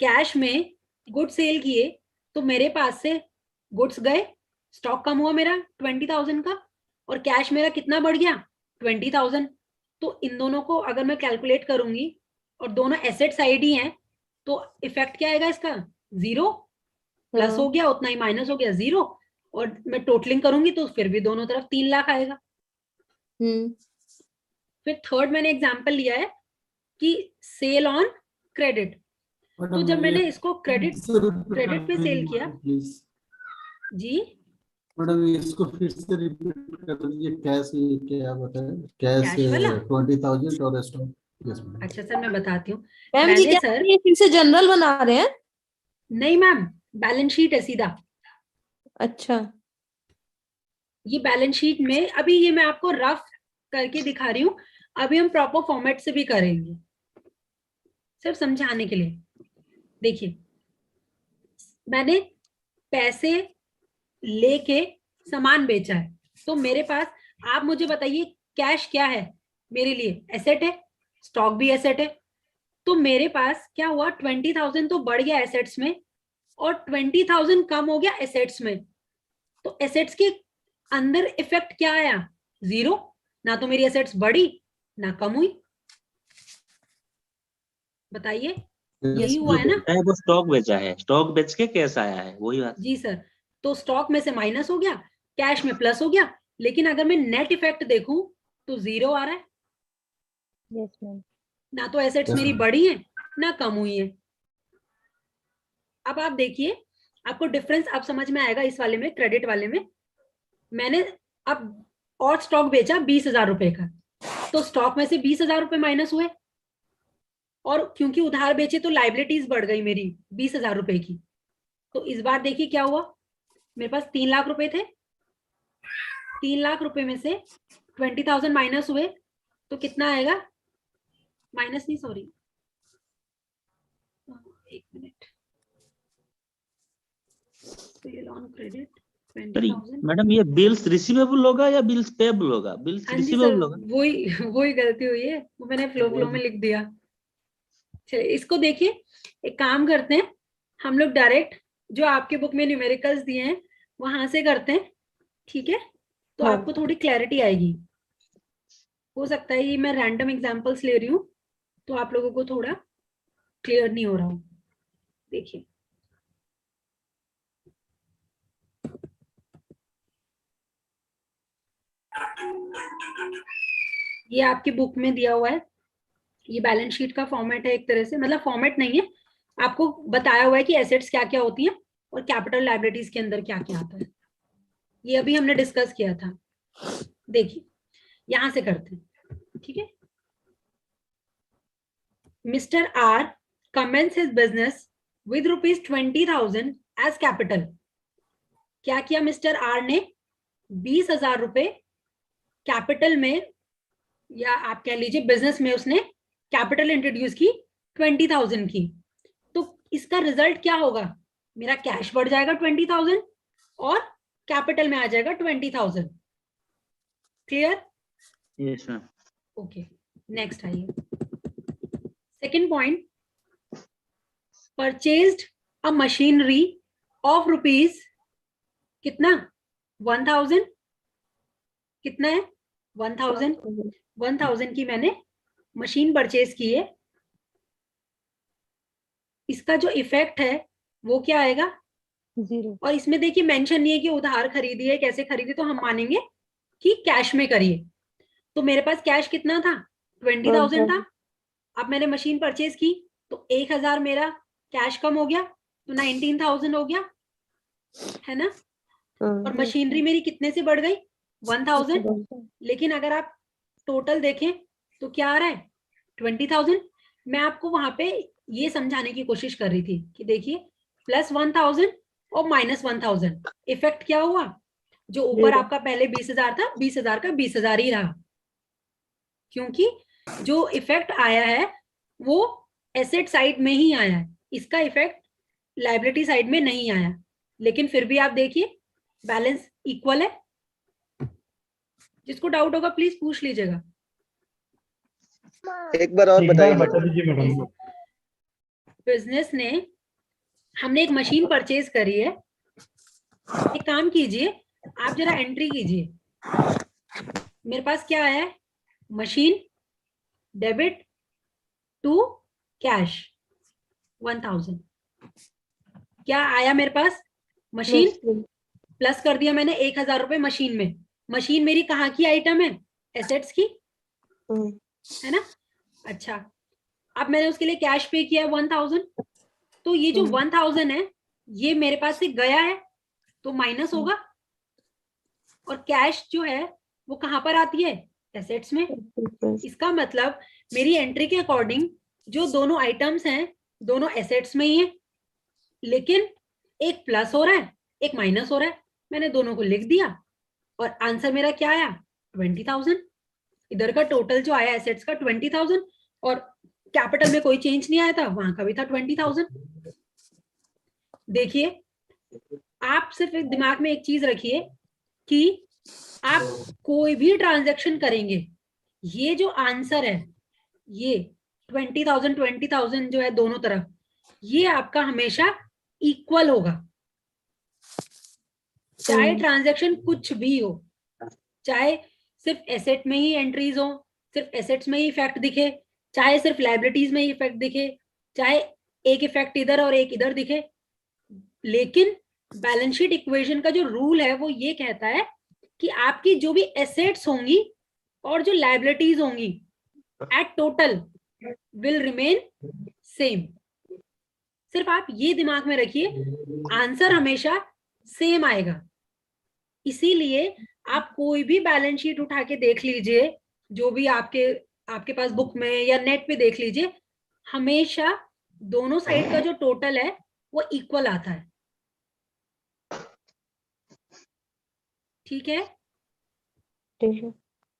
कैश में गुड सेल किए, तो मेरे पास से गुड्स गए, स्टॉक कम हुआ मेरा 20,000 का, और कैश मेरा कितना बढ़ गया 20,000। तो इन दोनों को अगर मैं कैलकुलेट करूंगी और दोनों एसेट साइड ही हैं, तो इफेक्ट क्या आएगा इसका, 0, प्लस हो गया उतना ही माइनस हो गया 0, और मैं टोटलिंग करूंगी तो फिर भी दोनों तरफ 3 लाख आएगा। फिर थर्ड मैंने एग्जांपल लिया है कि सेल ऑन क्रेडिट। तो जब मैंने इसको क्रेडिट पे सेल किया, जी मैडम इसको फिर से रिपीट कर दीजिए, कैश क्या बताया, कैश कैश वाला? 20,000 और स्टॉक। Yes ma'am. अच्छा सर मैं बताती हूँ। मैम ये मैंने क्या सर, ये फिर से जनरल बना रहे हैं? नहीं मैम, बैलेंस शीट है सीधा। अच्छा ये बैलेंस शीट में अभी ये मैं आपको रफ करके दिखा रही हूँ, अभी हम प्रॉपर फॉर्मेट से भी करेंगे सिर्फ समझाने के लिए। देखिए मैंने पैसे लेके सामान बेचा है, तो मेरे पास, आप मुझे बताइए कैश क्या है मेरे लिए, एसेट है, स्टॉक भी एसेट है। तो मेरे पास क्या हुआ, 20,000 तो बढ़ गया एसेट्स में और 20,000 कम हो गया एसेट्स में। तो एसेट्स के अंदर इफेक्ट क्या आया, 0, ना तो मेरी एसेट्स बढ़ी ना कम हुई। बताइए यही हुआ है ना? वो स्टॉक बेचा है, स्टॉक बेच के कैश आया है, वही बात। जी सर, तो स्टॉक में से माइनस हो गया, कैश में प्लस हो गया, लेकिन अगर मैं नेट इफेक्ट देखूं तो 0 आ रहा है। Yes ma'am. ना तो एसेट्स मेरी बढ़ी है ना कम हुई है। अब आप देखिए, आपको डिफरेंस अब समझ में आएगा इस वाले में, क्रेडिट वाले में। मैंने अब और स्टॉक बेचा 20,000 रुपए का, तो स्टॉक में से 20,000 रुपए माइनस हुए, और क्योंकि उधार बेचे तो लाइबिलिटीज बढ़ गई मेरी 20,000 रुपए की। तो इस बार देखिए क्या हुआ, मेरे पास 3 लाख रुपए थे, 3 लाख रुपए में से 20,000 माइनस हुए तो कितना आएगा, माइनस नहीं सॉरी, एक minute, sale on credit 20,000। Madam ये बिल्स रिसीवेबल होगा या बिल्स पेएबल होगा? बिल्स हाँ जी सर, रिसीवेबल होगा। वही गलती हुई है, वो मैंने फ्लो में लिख दिया। चलिए इसको देखिए, एक काम करते हैं हम लोग, डायरेक्ट जो आपके बुक में न्यूमेरिकल्स दिए हैं वहां से करते हैं, ठीक है? तो आपको थोड़ी क्लैरिटी आएगी। हो सकता है ये मैं रैंडम एग्जांपल्स ले रही हूँ तो आप लोगों को थोड़ा क्लियर नहीं हो रहा हो। देखिए ये आपकी बुक में दिया हुआ है, ये बैलेंस शीट का फॉर्मेट है एक तरह से, मतलब फॉर्मेट नहीं है, आपको बताया हुआ है कि एसेट्स क्या क्या होती हैं और कैपिटल लायबिलिटीज के अंदर क्या क्या आता है। ये अभी हमने डिस्कस किया था। देखिए यहां से करते हैं, ठीक है? Mister R commences his business with ₹20,000 as capital. क्या किया मिस्टर आर ने, 20,000 रुपए कैपिटल में, या आप कह लीजिए बिजनेस में उसने कैपिटल इंट्रोड्यूस की 20,000 की। तो इसका रिजल्ट क्या होगा, मेरा कैश बढ़ जाएगा 20,000 और कैपिटल में आ जाएगा 20,000। Clear? Yes ma'am. Okay, next आइए, second point, purchased a machinery of rupees कितना, 1,000, कितना है 1,000 की मैंने मशीन परचेज की है। इसका जो इफेक्ट है वो क्या आएगा, 0। और इसमें देखिए मेंशन नहीं है कि उधार खरीदी है, कैसे खरीदी, तो हम मानेंगे कि कैश में करिए। तो मेरे पास कैश कितना था, 20,000 था। अब मैंने मशीन परचेज की तो 1,000 मेरा कैश कम हो गया, तो 19,000 हो गया, है ना? और मशीनरी मेरी कितने से बढ़ गई, 1,000। लेकिन अगर आप टोटल देखें तो क्या आ रहा है, 20,000। मैं आपको वहां पे ये समझाने की कोशिश कर रही थी कि देखिए प्लस 1,000 और माइनस 1,000, इफेक्ट क्या हुआ, जो ऊपर आपका पहले 20,000 था, 20,000 का 20,000 ही रहा, क्योंकि जो इफेक्ट आया है वो एसेट साइड में ही आया है, इसका इफेक्ट लायबिलिटी साइड में नहीं आया। लेकिन फिर भी आप देखिए बैलेंस इक्वल है। जिसको डाउट होगा प्लीज पूछ लीजिएगा। एक बार और एक बार बताइए बता मैडम। दीजिए मैडम। बिजनेस ने, हमने एक मशीन परचेज करी है, एक काम कीजिए, आप जरा एंट्री कीजिए, मेरे पास क्या है, मशीन डेबिट टू कैश 1000, क्या आया मेरे पास, मशीन प्लस कर दिया मैंने 1000 रुपए मशीन में। मशीन मेरी कहाँ की आइटम है, एसेट्स की, है ना। अच्छा, अब मैंने उसके लिए कैश पे किया 1000, तो ये जो 1000 है ये मेरे पास से गया है तो माइनस होगा, और कैश जो है वो कहां पर आती है, एसेट्स में। इसका मतलब मेरी एंट्री के अकॉर्डिंग जो दोनों आइटम्स हैं दोनों एसेट्स में ही है, लेकिन एक प्लस हो रहा है एक माइनस हो रहा है, मैंने दोनों को लिख दिया और आंसर मेरा क्या आया, 20,000। इधर का टोटल जो आया एसेट्स का 20,000, और कैपिटल में कोई चेंज नहीं आया था, वहां का भी था 20,000। देखिए, आप सिर्फ दिमाग में एक चीज रखिए कि आप कोई भी ट्रांजैक्शन करेंगे, ये जो आंसर है ये 20,000 जो है दोनों तरफ, ये आपका हमेशा इक्वल होगा, चाहे ट्रांजैक्शन कुछ भी हो, चाहे सिर्फ एसेट में ही एंट्रीज हो, सिर्फ एसेट्स में ही इफेक्ट दिखे, चाहे सिर्फ लायबिलिटीज में ही इफेक्ट दिखे, चाहे एक इफेक्ट इधर और एक इधर दिखे, लेकिन बैलेंस शीट इक्वेशन का जो रूल है वो ये कहता है कि आपकी जो भी एसेट्स होंगी और जो लायबिलिटीज होंगी at total will remain same. सिर्फ आप ये दिमाग में रखिए, आंसर हमेशा सेम आएगा। इसीलिए आप कोई भी बैलेंस शीट उठा के देख लीजिए, जो भी आपके पास बुक में या नेट पे देख लीजिए, हमेशा दोनों साइड का जो टोटल है वो इक्वल आता है। ठीक है,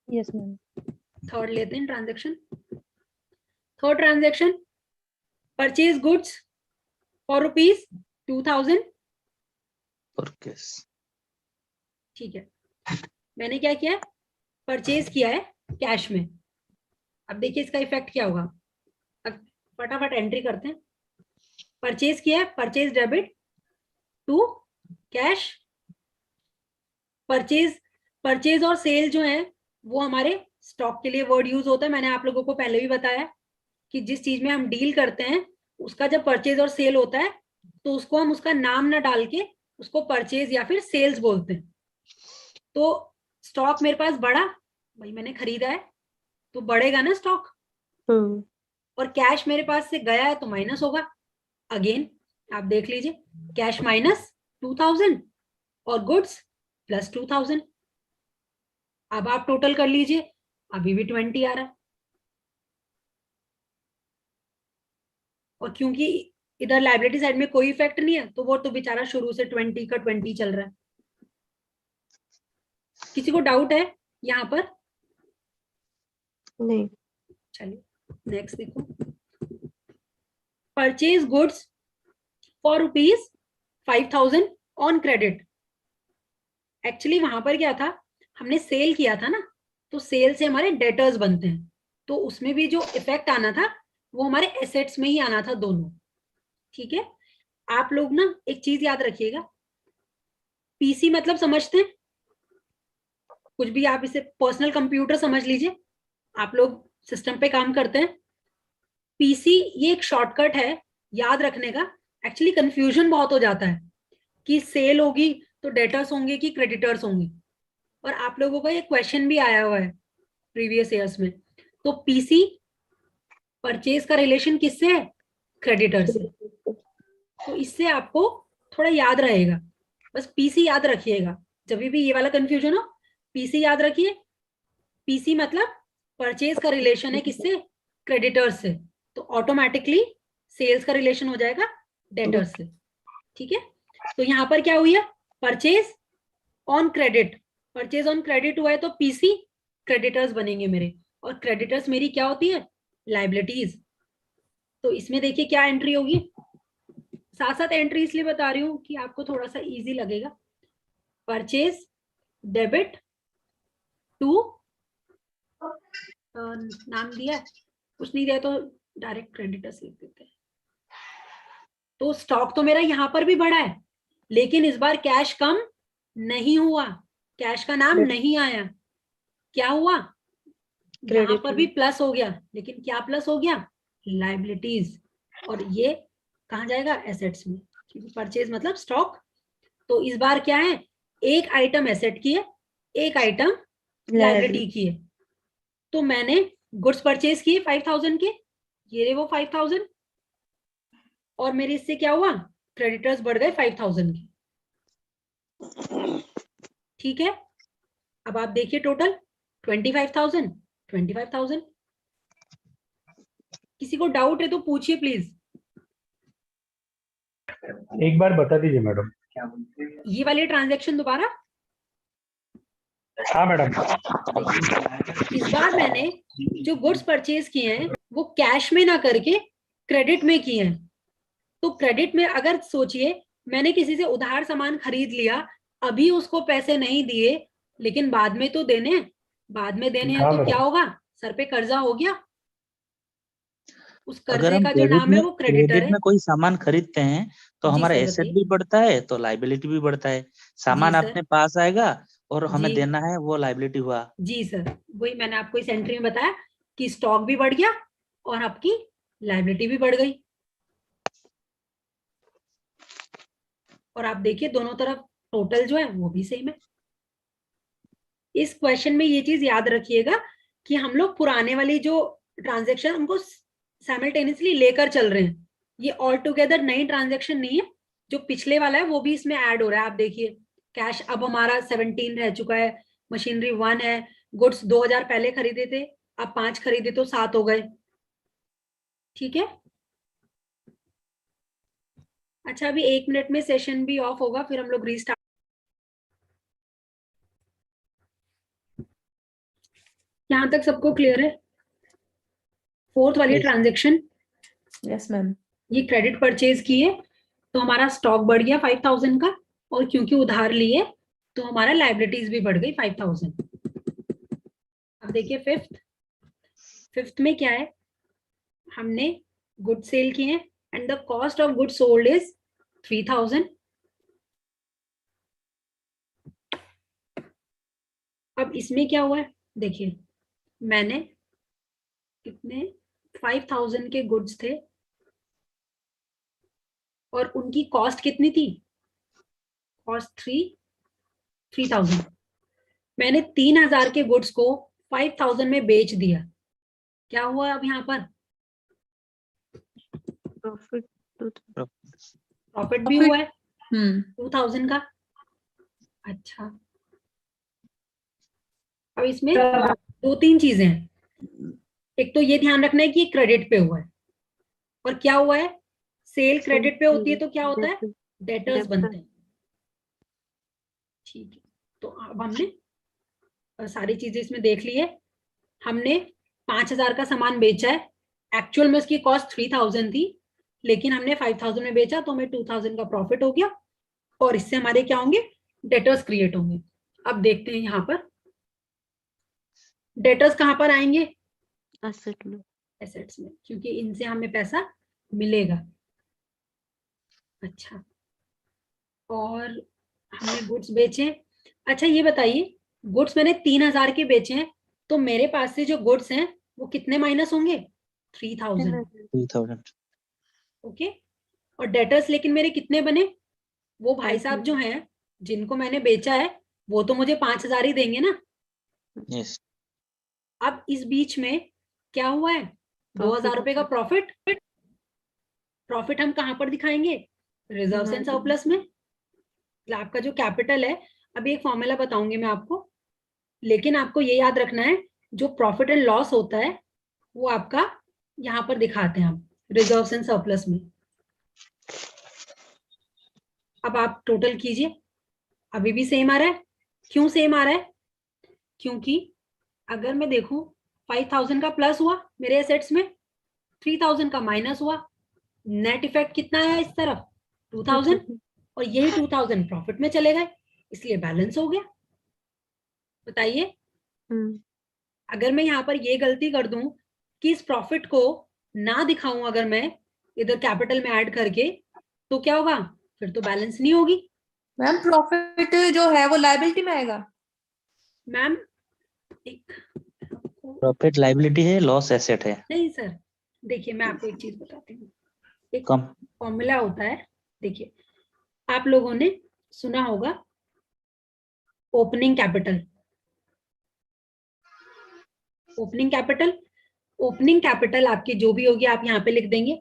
यस मैम। थर्ड लेते हैं transaction. Third transaction, purchase goods for ₹2000 और कैश। ठीक है, मैंने क्या किया, परचेज किया है कैश में। अब देखिए इसका इफेक्ट क्या होगा, अब फटाफट एंट्री करते हैं। परचेज किया है, purchase debit to cash. Purchase और सेल जो है वो हमारे स्टॉक के लिए वर्ड यूज होता है। मैंने आप लोगों को पहले भी बताया कि जिस चीज में हम डील करते हैं उसका जब परचेज और सेल होता है तो उसको हम उसका नाम ना डाल के उसको परचेज या फिर सेल्स बोलते हैं। तो स्टॉक मेरे पास बढ़ा, भाई मैंने खरीदा है तो बढ़ेगा ना स्टॉक, और कैश मेरे पास से गया है तो माइनस होगा। अगेन आप देख लीजिए, कैश माइनस 2000 और गुड्स प्लस 2000। अब आप टोटल कर लीजिए, अभी भी 20 आ रहा है, और क्योंकि इधर लायबिलिटी साइड में कोई इफेक्ट नहीं है तो वो तो बेचारा शुरू से 20 का 20 चल रहा है। किसी को डाउट है यहाँ पर? नहीं। चलिए नेक्स्ट देखो, purchase goods for ₹5,000 on credit. Actually वहां पर क्या था, हमने सेल किया था ना, तो सेल से हमारे डेटर्स बनते हैं, तो उसमें भी जो इफेक्ट आना था वो हमारे एसेट्स में ही आना था दोनों। ठीक है, आप लोग ना एक चीज याद रखिएगा, पीसी मतलब समझते हैं, कुछ भी आप इसे पर्सनल कंप्यूटर समझ लीजिए, आप लोग सिस्टम पे काम करते हैं। पीसी ये एक शॉर्टकट है याद रखने का। एक्चुअली कंफ्यूजन बहुत हो जाता है कि सेल होगी तो डेटर्स होंगे कि क्रेडिटर्स होंगे, और आप लोगों का ये क्वेश्चन भी आया हुआ है प्रीवियस ईयर्स में। तो पीसी परचेज का रिलेशन किससे है, क्रेडिटर से, तो इससे आपको थोड़ा याद रहेगा। बस पीसी याद रखिएगा, जब भी ये वाला कंफ्यूजन हो पीसी याद रखिए। पीसी मतलब परचेज का रिलेशन है किससे, क्रेडिटर्स से, तो ऑटोमेटिकली सेल्स का रिलेशन हो जाएगा डेटर्स से। ठीक है, तो यहाँ पर क्या हुई है, purchase on credit, purchase on credit हुआ है तो पीसी क्रेडिटर्स बनेंगे मेरे, और क्रेडिटर्स मेरी क्या होती है, लायबिलिटीज। तो इसमें देखिए क्या एंट्री होगी, साथ साथ एंट्री इसलिए बता रही हूँ कि आपको थोड़ा सा इजी लगेगा। परचेज डेबिट टू, नाम दिया कुछ नहीं दिया तो डायरेक्ट क्रेडिटर्स लिख देते हैं। तो स्टॉक तो मेरा यहां पर भी बढ़ा है, लेकिन इस बार कैश कम नहीं हुआ, कैश का नाम नहीं आया, क्या हुआ, यहाँ क्रेडिट पर भी प्लस हो गया, लेकिन क्या प्लस हो गया, लाइबिलिटीज, और ये कहाँ जाएगा, एसेट्स में, क्योंकि परचेज मतलब स्टॉक। तो इस बार क्या है, एक आइटम एसेट की है, एक आइटम लाइबिलिटी की है। तो मैंने गुड्स परचेज किए 5000 के, ये रहे वो 5000, और मेरे इससे क्या हुआ, क्रेडिटर्स बढ़ गए 5000 के। ठीक है, अब आप देखिए टोटल 25,000। किसी को डाउट है तो पूछिए प्लीज। एक बार बता दीजिए मैडम। ये वाले ट्रांजैक्शन दोबारा, हाँ मैडम। इस बार मैंने जो गुड्स परचेज किए हैं वो कैश में ना करके क्रेडिट में किए हैं। तो क्रेडिट में अगर सोचिए, मैंने किसी से उधार सामान खरीद लिया, अभी उसको पैसे नहीं दिए, लेकिन बाद में तो देने हैं, बाद में देने हैं, हाँ तो मैडम। क्या होगा, सर पे कर्जा हो गया, उस अगर कर्जे हम का जो नाम है वो क्रेडिटर क्रेडिट है। में कोई सामान खरीदते हैं तो जी हमारा सर, एसेट बताइए। भी बढ़ता है तो लाइबिलिटी भी बढ़ता है। सामान सर। अपने पास आएगा और हमें जी। देना है, वो लाइबिलिटी हुआ। जी सर, वही मैंने आपको इस एंट्री में बताया कि स्टॉक भी बढ़ गया और आपकी लाइबिलिटी भी बढ़ गई। और आप देखिए दोनों तरफ टोटल जो है वो भी सेम है। इस क्वेश्चन में ये चीज याद रखिएगा कि हम लोग पुराने वाली जो ट्रांजेक्शन उनको साइमल्टेनियसली लेकर चल रहे हैं, ये ऑल टुगेदर नई ट्रांजेक्शन नहीं है। जो पिछले वाला है वो भी इसमें ऐड हो रहा है। आप देखिए कैश अब हमारा 17 रह चुका है, मशीनरी 1 है, गुड्स 2000 पहले खरीदे थे, अब 5 खरीदे तो 7 हो गए। ठीक है, अच्छा अभी 1 मिनट में सेशन भी ऑफ होगा, फिर हम लोग रीस्टार्ट। यहां तक सबको क्लियर है? फोर्थ वाली ट्रांजेक्शन, यस मैम। ये क्रेडिट परचेज किए तो हमारा स्टॉक बढ़ गया 5000 का, और क्योंकि उधार लिए तो हमारा लाइबिलिटीज भी बढ़ गई 5000। अब देखिए फिफ्थ में क्या है, हमने गुड सेल किए and the cost of good sold is 3000। अब इसमें क्या हुआ है, देखिए मैंने कितने 5000 के गुड्स थे और उनकी कॉस्ट कितनी थी, कॉस्ट 3000। मैंने 3000 के गुड्स को 5000 में बेच दिया, क्या हुआ अब यहाँ पर, प्रॉफिट भी हुआ है 2000 का। अच्छा, अब इसमें 2-3 चीजें हैं। एक तो ये ध्यान रखना है कि ये क्रेडिट पे हुआ है, और क्या हुआ है, सेल क्रेडिट पे होती है तो क्या होता है, डेटर्स बनते हैं। ठीक है, तो अब हमने सारी चीजें इसमें देख ली है। हमने 5000 का सामान बेचा है, एक्चुअल में उसकी कॉस्ट 3000 थी, लेकिन हमने 5000 में बेचा तो हमें 2000 का प्रॉफिट हो गया, और इससे हमारे क्या होंगे, डेटर्स क्रिएट होंगे। अब देखते हैं यहाँ पर डेटर्स कहाँ पर आएंगे, एसेट में, एसेट्स में, क्योंकि इनसे हमें पैसा मिलेगा। अच्छा, और हमने गुड्स बेचे। अच्छा ये बताइए, गुड्स मैंने 3000 के बेचे हैं, तो मेरे पास से जो गुड्स हैं वो कितने माइनस होंगे, 3000। 3000। ओके, और डेटर्स लेकिन मेरे कितने बने, वो भाई साहब जो हैं जिनको मैंने बेचा है वो तो मुझे 5000 ही देंगे ना। यस। अब इस बीच में क्या हुआ है, 2000 रुपए का प्रॉफिट। प्रॉफिट हम कहाँ पर दिखाएंगे, रिजर्व्स एंड सरप्लस में। आपका जो कैपिटल है, अभी एक फॉर्मूला बताऊंगी मैं आपको, लेकिन आपको ये याद रखना है जो प्रॉफिट एंड लॉस होता है वो आपका यहाँ पर दिखाते हैं हम रिजर्व्स एंड सरप्लस में। अब आप टोटल कीजिए, अभी भी सेम आ रहा है। क्यों सेम आ रहा है, क्योंकि अगर मैं देखूं 5000 का प्लस हुआ मेरे एसेट्स में, 3000 का माइनस हुआ, नेट इफेक्ट कितना आया इस तरफ 2000, और यही 2000 प्रॉफिट में चले गए, इसलिए बैलेंस हो गया। बताइए, अगर मैं यहाँ पर ये गलती कर दूं कि इस प्रॉफिट को ना दिखाऊं, अगर मैं इधर कैपिटल में ऐड करके, तो क्या होगा, फिर तो बैलेंस नहीं होगी। मैम प्रॉफिट जो है वो लायबिलिटी में आएगा? मैम एक प्रॉफिट लाइबिलिटी है, लॉस एसेट है। नहीं सर, देखिए मैं आपको एक चीज बताती हूँ। एक कम फॉर्मूला होता है, देखिए आप लोगों ने सुना होगा opening capital. Opening capital, opening capital आपकी जो भी होगी आप यहाँ पे लिख देंगे,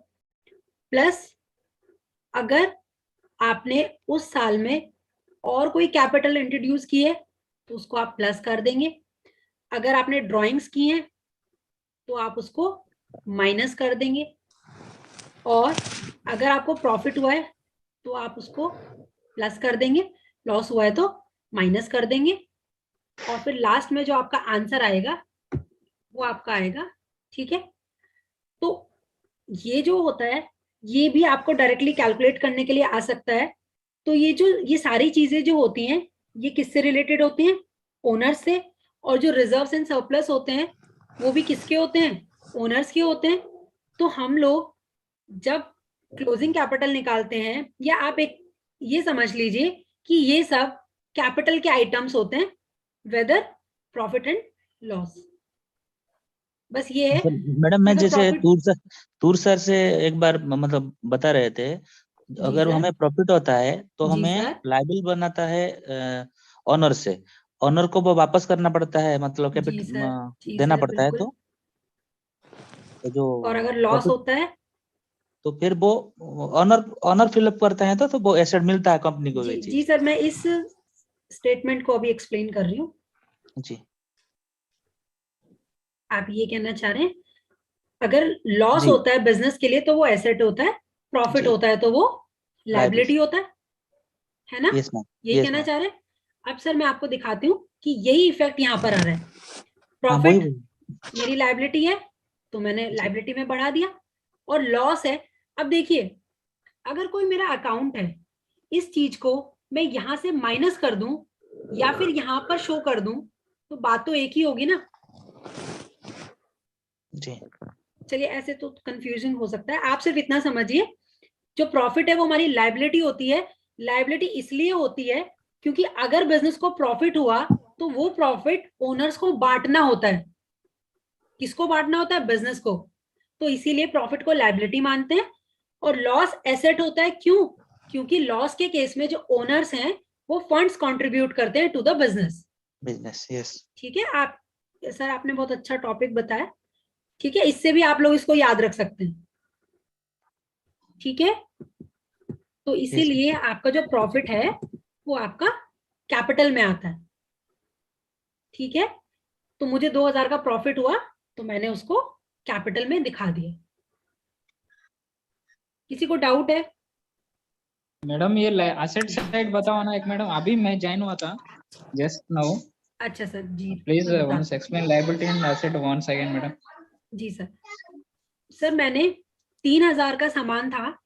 प्लस अगर आपने उस साल में और कोई कैपिटल इंट्रोड्यूस की है तो उसको आप प्लस कर देंगे। अगर आपने ड्राइंग्स की हैं तो आप उसको माइनस कर देंगे, और अगर आपको प्रॉफिट हुआ है तो आप उसको प्लस कर देंगे, लॉस हुआ है तो माइनस कर देंगे, और फिर लास्ट में जो आपका आंसर आएगा वो आपका आएगा। ठीक है, तो ये जो होता है ये भी आपको डायरेक्टली कैलकुलेट करने के लिए आ सकता है। तो ये सारी चीजें जो होती हैं ये किससे रिलेटेड होती हैं? ओनर्स से। और जो रिजर्व्स एंड सरप्लस होते हैं वो भी किसके होते हैं? ओनर्स के होते हैं। तो हम लोग जब क्लोजिंग कैपिटल निकालते हैं, या आप एक ये समझ लीजिए कि ये सब कैपिटल के आइटम्स होते हैं, वेदर प्रॉफिट एंड लॉस। बस ये है। मैडम, मैं मतलब जैसे profit- तूर सर से एक बार मतलब बता रहे थे, अगर सर। हमें प्रॉफिट होता है तो जी हमें सर। लाइबिल बनाता है ऑनर से, ऑनर को वो वापस करना पड़ता है, मतलब जी कैपिटल सर, जी देना सर, पड़ता है। बिल्कुल। तो जो और अगर लॉस प्रॉफिट, होता है तो फिर वो ऑनर ऑनर फिलअप करते हैं तो वो एसेट मिलता है कंपनी को, जी ये जी चीज। सर, मैं इस स्टेटमेंट को अभी एक्सप्लेन कर रही हूँ। जी, आप ये कहना चाह रहे हैं अगर लॉस जी, होता है बिजनेस के लिए तो वो एसेट होता है, प्रॉफिट जी, होता है तो वो लाइबिलिटी लाइबिलिटी। होता है ना? यस मैम, यही यस कहना मैम। चाह रहे हैं। अब सर मैं आपको दिखाती हूँ कि यही इफेक्ट यहाँ पर आ रहा है। हाँ, वही प्रॉफिट वही। मेरी लाइबिलिटी है तो मैंने जी, लाइबिलिटी में बढ़ा दिया, और लॉस है। अब देखिए, अगर कोई मेरा अकाउंट है, इस चीज को मैं यहां से माइनस कर दूं या फिर यहां पर शो कर दूं तो बात तो एक ही होगी ना। जी, चलिए, ऐसे तो कंफ्यूजन हो सकता है, आप सिर्फ इतना समझिए जो प्रॉफिट है वो हमारी लाइबिलिटी होती है। लाइबिलिटी इसलिए होती है क्योंकि अगर बिजनेस को प्रॉफिट हुआ तो वो प्रॉफिट ओनर्स को बांटना होता है। किसको बांटना होता है? बिजनेस को। तो इसीलिए प्रॉफिट को लाइबिलिटी मानते हैं। और लॉस एसेट होता है, क्यों? क्योंकि लॉस के केस में जो ओनर्स हैं वो फंड्स कंट्रीब्यूट करते हैं to the business. Business, yes. ठीक है। आप सर आपने बहुत अच्छा टॉपिक बताया। ठीक है, इससे भी आप लोग इसको याद रख सकते हैं। ठीक है, तो इसीलिए आपका जो प्रॉफिट है वो आपका कैपिटल में आता है। ठीक है, तो मुझे 2000 का प्रॉफिट हुआ तो मैंने उसको कैपिटल में दिखा दिया। किसी को डाउट है? मैडम ये एसेट साइड बताओ ना एक। मैडम अभी मैं ज्वाइन हुआ था जस्ट नाउ। अच्छा सर जी, प्लीज मैं बता once explain liability and asset once again madam. जी सर। सर मैंने 3000 का सामान था,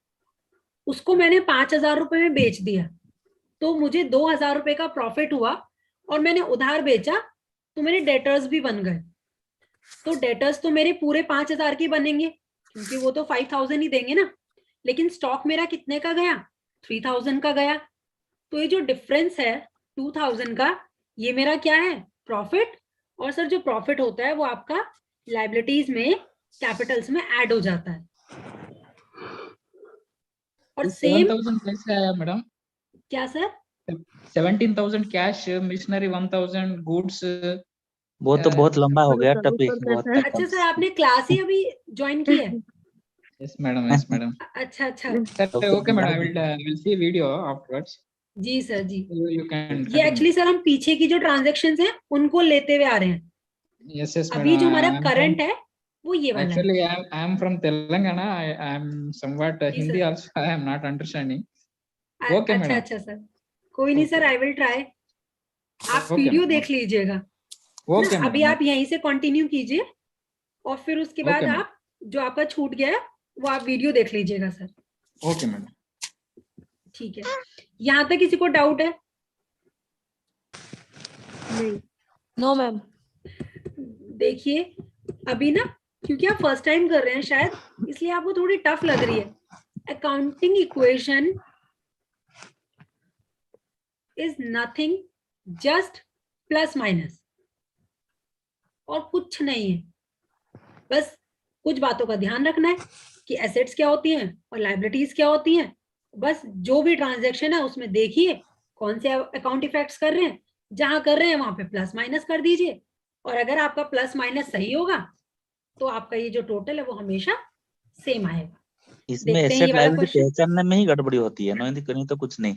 उसको मैंने 5000 रुपए में बेच दिया, तो मुझे 2000 रुपए का प्रॉफिट हुआ, और मैंने उधार बेचा तो मेरे डेटर्स भी बन गए। तो डेटर्स तो मेरे पूरे 5000 के बनेंगे क्योंकि वो तो 5000 ही देंगे ना। लेकिन स्टॉक मेरा कितने का गया? 3000 का गया। तो ये जो डिफरेंस है 2000 का, ये मेरा क्या है? प्रॉफिट। और सर जो प्रॉफिट होता है वो आपका लाइबिलिटीज में, कैपिटल्स में ऐड हो जाता है। और सेम 7000 कैसे आया मैडम? क्या सर? 17,000 cash, missionary 1000 goods. वो तो बहुत लंबा हो गया सर टॉपिक, ऊपर बहुत कैसे? अच्छा सर, आपने क्लास ही अभी ज्वाइन की है? Yes madam, yes madam. अच्छा अच्छा। Sir okay madam, I will see video afterwards. जी सर जी। यू कैन ये एक्चुअली सर हम पीछे की जो ट्रांजेक्शन हैं उनको लेते हुए आ रहे हैं। यस यस अभी जो हमारा मैडम। करंट है वो ये वाला है। Actually, I am from Telangana. I am somewhat जी Hindi सर। also. I am not understanding. Okay, अच्छा madam. अच्छा सर, कोई नहीं सर, Okay. I will try. आप Okay, वीडियो madam. देख लीजिएगा Okay, ना। अभी madam. आप यहीं से कंटिन्यू कीजिए, और फिर उसके बाद Okay, madam. आप जो आपका छूट गया है वो आप वीडियो देख लीजिएगा सर। Okay, madam. ठीक है, यहाँ तक किसी को डाउट है? नहीं। No ma'am. देखिए अभी ना, क्योंकि आप फर्स्ट टाइम कर रहे हैं शायद, इसलिए आपको थोड़ी टफ लग रही है। Accounting equation is nothing, just plus minus, और कुछ नहीं है। बस कुछ बातों का ध्यान रखना है कि एसेट्स क्या होती हैं और लायबिलिटीज क्या होती हैं। बस जो भी ट्रांजैक्शन है उसमें देखिए कौन से अकाउंट इफेक्ट्स कर रहे हैं, जहां कर रहे हैं वहां पे प्लस माइनस कर दीजिए, और अगर आपका प्लस माइनस सही होगा तो आपका ये जो टोटल है वो हमेशा सेम आएगा। इसमें देखते हैं एसेट ये वाला लायबिलिटी क्वेश्चन। पहचानने में ही गड़बड़ी होती है, नहीं तो कुछ नहीं।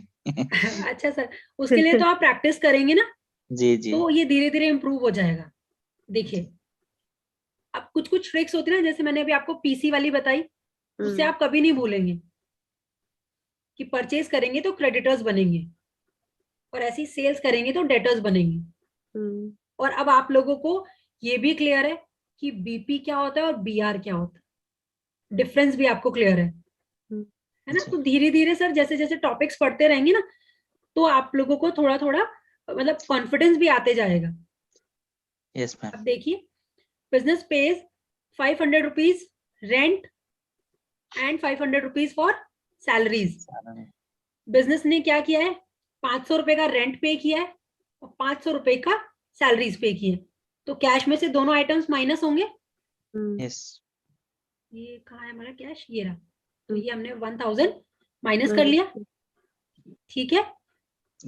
अच्छा सर, उसके लिए तो आप प्रैक्टिस करेंगे ना, जी जी तो ये धीरे धीरे इम्प्रूव हो जाएगा। देखिए अब कुछ कुछ ट्रिक्स होती है ना, जैसे मैंने अभी आपको पीसी वाली बताई, उससे आप कभी नहीं भूलेंगे कि परचेज करेंगे तो क्रेडिटर्स बनेंगे और ऐसी सेल्स करेंगे तो डेटर्स बनेंगे। और अब आप लोगों को ये भी क्लियर है कि बीपी क्या होता है और बीआर क्या होता है, डिफरेंस भी आपको क्लियर है ना। तो धीरे धीरे सर जैसे जैसे टॉपिक्स पढ़ते रहेंगे ना, तो आप लोगों को थोड़ा थोड़ा मतलब कॉन्फिडेंस भी आते जाएगा। Yes ma'am. अब देखिए, business page 500 rupees rent and 500 rupees for salaries. Business ने क्या किया है, 500 रुपए का रेंट पे किया है और 500 रुपए का सैलरीज पे किए, तो कैश में से दोनों आइटम्स माइनस होंगे। यस। ये कहाँ है हमारा कैश, ये रहा, तो ये हमने 1000 माइनस कर लिया, ठीक है।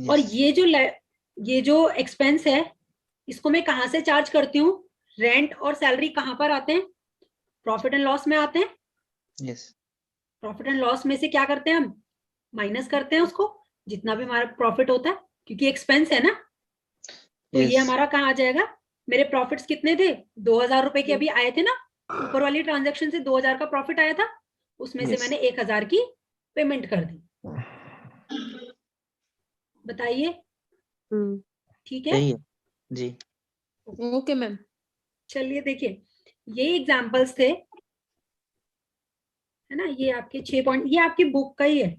और ये जो एक्सपेंस है इसको मैं कहाँ से चार्ज करती हूँ, रेंट और सैलरी कहाँ पर आते हैं, प्रॉफिट एंड लॉस में आते हैं। यस। प्रॉफिट एंड लॉस में से क्या करते हैं हम, माइनस करते हैं उसको, जितना भी हमारा प्रॉफिट होता है, क्योंकि एक्सपेंस है ना। तो ये हमारा कहाँ आ जाएगा, मेरे प्रॉफिट्स कितने थे, 2000 रुपए के अभी आए थे ना, ऊपर वाली ट्रांजैक्शन से 2000 का प्रॉफिट आया था, उसमें से मैंने 1000 की पेमेंट कर दी। बताइए, ठीक है जी। Okay ma'am. चलिए देखिए, ये एग्जांपल्स थे, है ना। ये आपके 6 पॉइंट, ये आपकी बुक का ही है।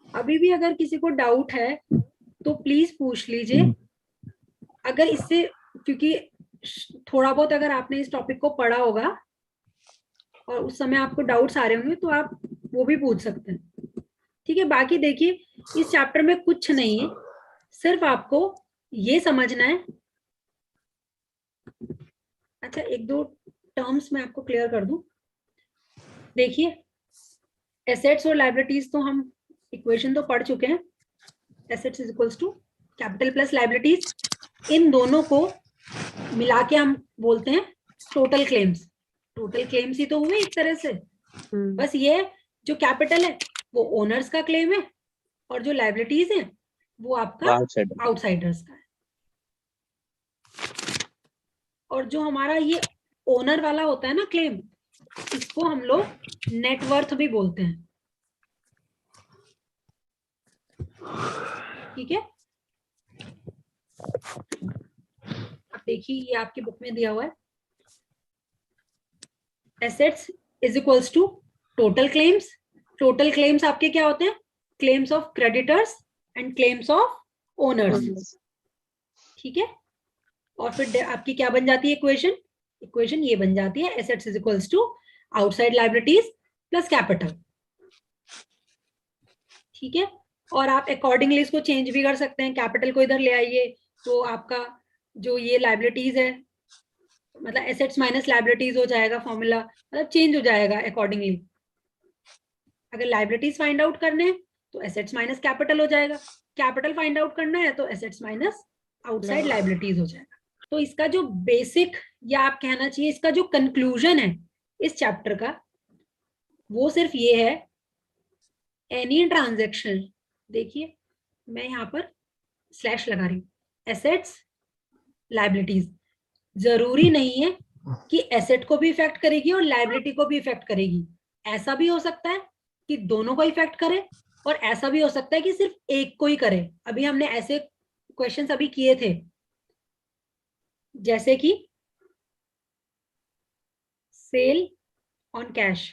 अभी भी अगर किसी को डाउट है तो प्लीज पूछ लीजिए। अगर इससे, क्योंकि थोड़ा बहुत अगर आपने इस टॉपिक को पढ़ा होगा और उस समय आपको डाउट्स आ रहे होंगे तो आप वो भी पूछ सकते हैं, ठीक है। बाकी देखिए इस चैप्टर में कुछ नहीं है, सिर्फ आपको ये समझना है। अच्छा, एक दो टर्म्स मैं आपको क्लियर कर दूं। देखिए, एसेट्स और लायबिलिटीज तो हम इक्वेशन तो पढ़ चुके हैं, assets is equals to capital plus liabilities. इन दोनों को मिला के हम बोलते हैं टोटल क्लेम्स। टोटल क्लेम्स ही तो हुए एक तरह से, बस ये जो कैपिटल है वो ओनर्स का क्लेम है और जो लायबिलिटीज है वो आपका आउटसाइडर्स का है। और जो हमारा ये ओनर वाला होता है ना क्लेम, इसको हम लोग नेटवर्थ भी बोलते हैं, ठीक है। अब देखिए ये आपकी बुक में दिया हुआ है, assets is equals to total claims. Total claims आपके क्या होते हैं, claims of creditors and claims of owners, ठीक है। और फिर आपकी क्या बन जाती है इक्वेशन, इक्वेशन ये बन जाती है, assets is equals to outside liabilities plus capital, ठीक है। और आप अकॉर्डिंगली इसको चेंज भी कर सकते हैं, कैपिटल को इधर ले आइए तो आपका जो ये लायबिलिटीज है, मतलब एसेट्स माइनस लायबिलिटीज हो जाएगा फॉर्मूला, मतलब चेंज हो जाएगा अकॉर्डिंगली। अगर लायबिलिटीज फाइंड आउट करने हैं तो एसेट्स माइनस कैपिटल हो जाएगा, कैपिटल फाइंड आउट करना है तो एसेट्स माइनस आउटसाइड लायबिलिटीज हो जाएगा। तो इसका जो बेसिक, या आप कहना चाहिए इसका जो कंक्लूजन है इस चैप्टर का, वो सिर्फ ये है, एनी ट्रांजैक्शन, देखिए मैं यहाँ पर स्लैश लगा रही हूँ, एसेट्स लायबिलिटीज, जरूरी नहीं है कि एसेट को भी इफेक्ट करेगी और लायबिलिटी को भी इफेक्ट करेगी। ऐसा भी हो सकता है कि दोनों को इफेक्ट करे और ऐसा भी हो सकता है कि सिर्फ एक को ही करे। अभी हमने ऐसे क्वेश्चंस अभी किए थे, जैसे कि सेल ऑन कैश,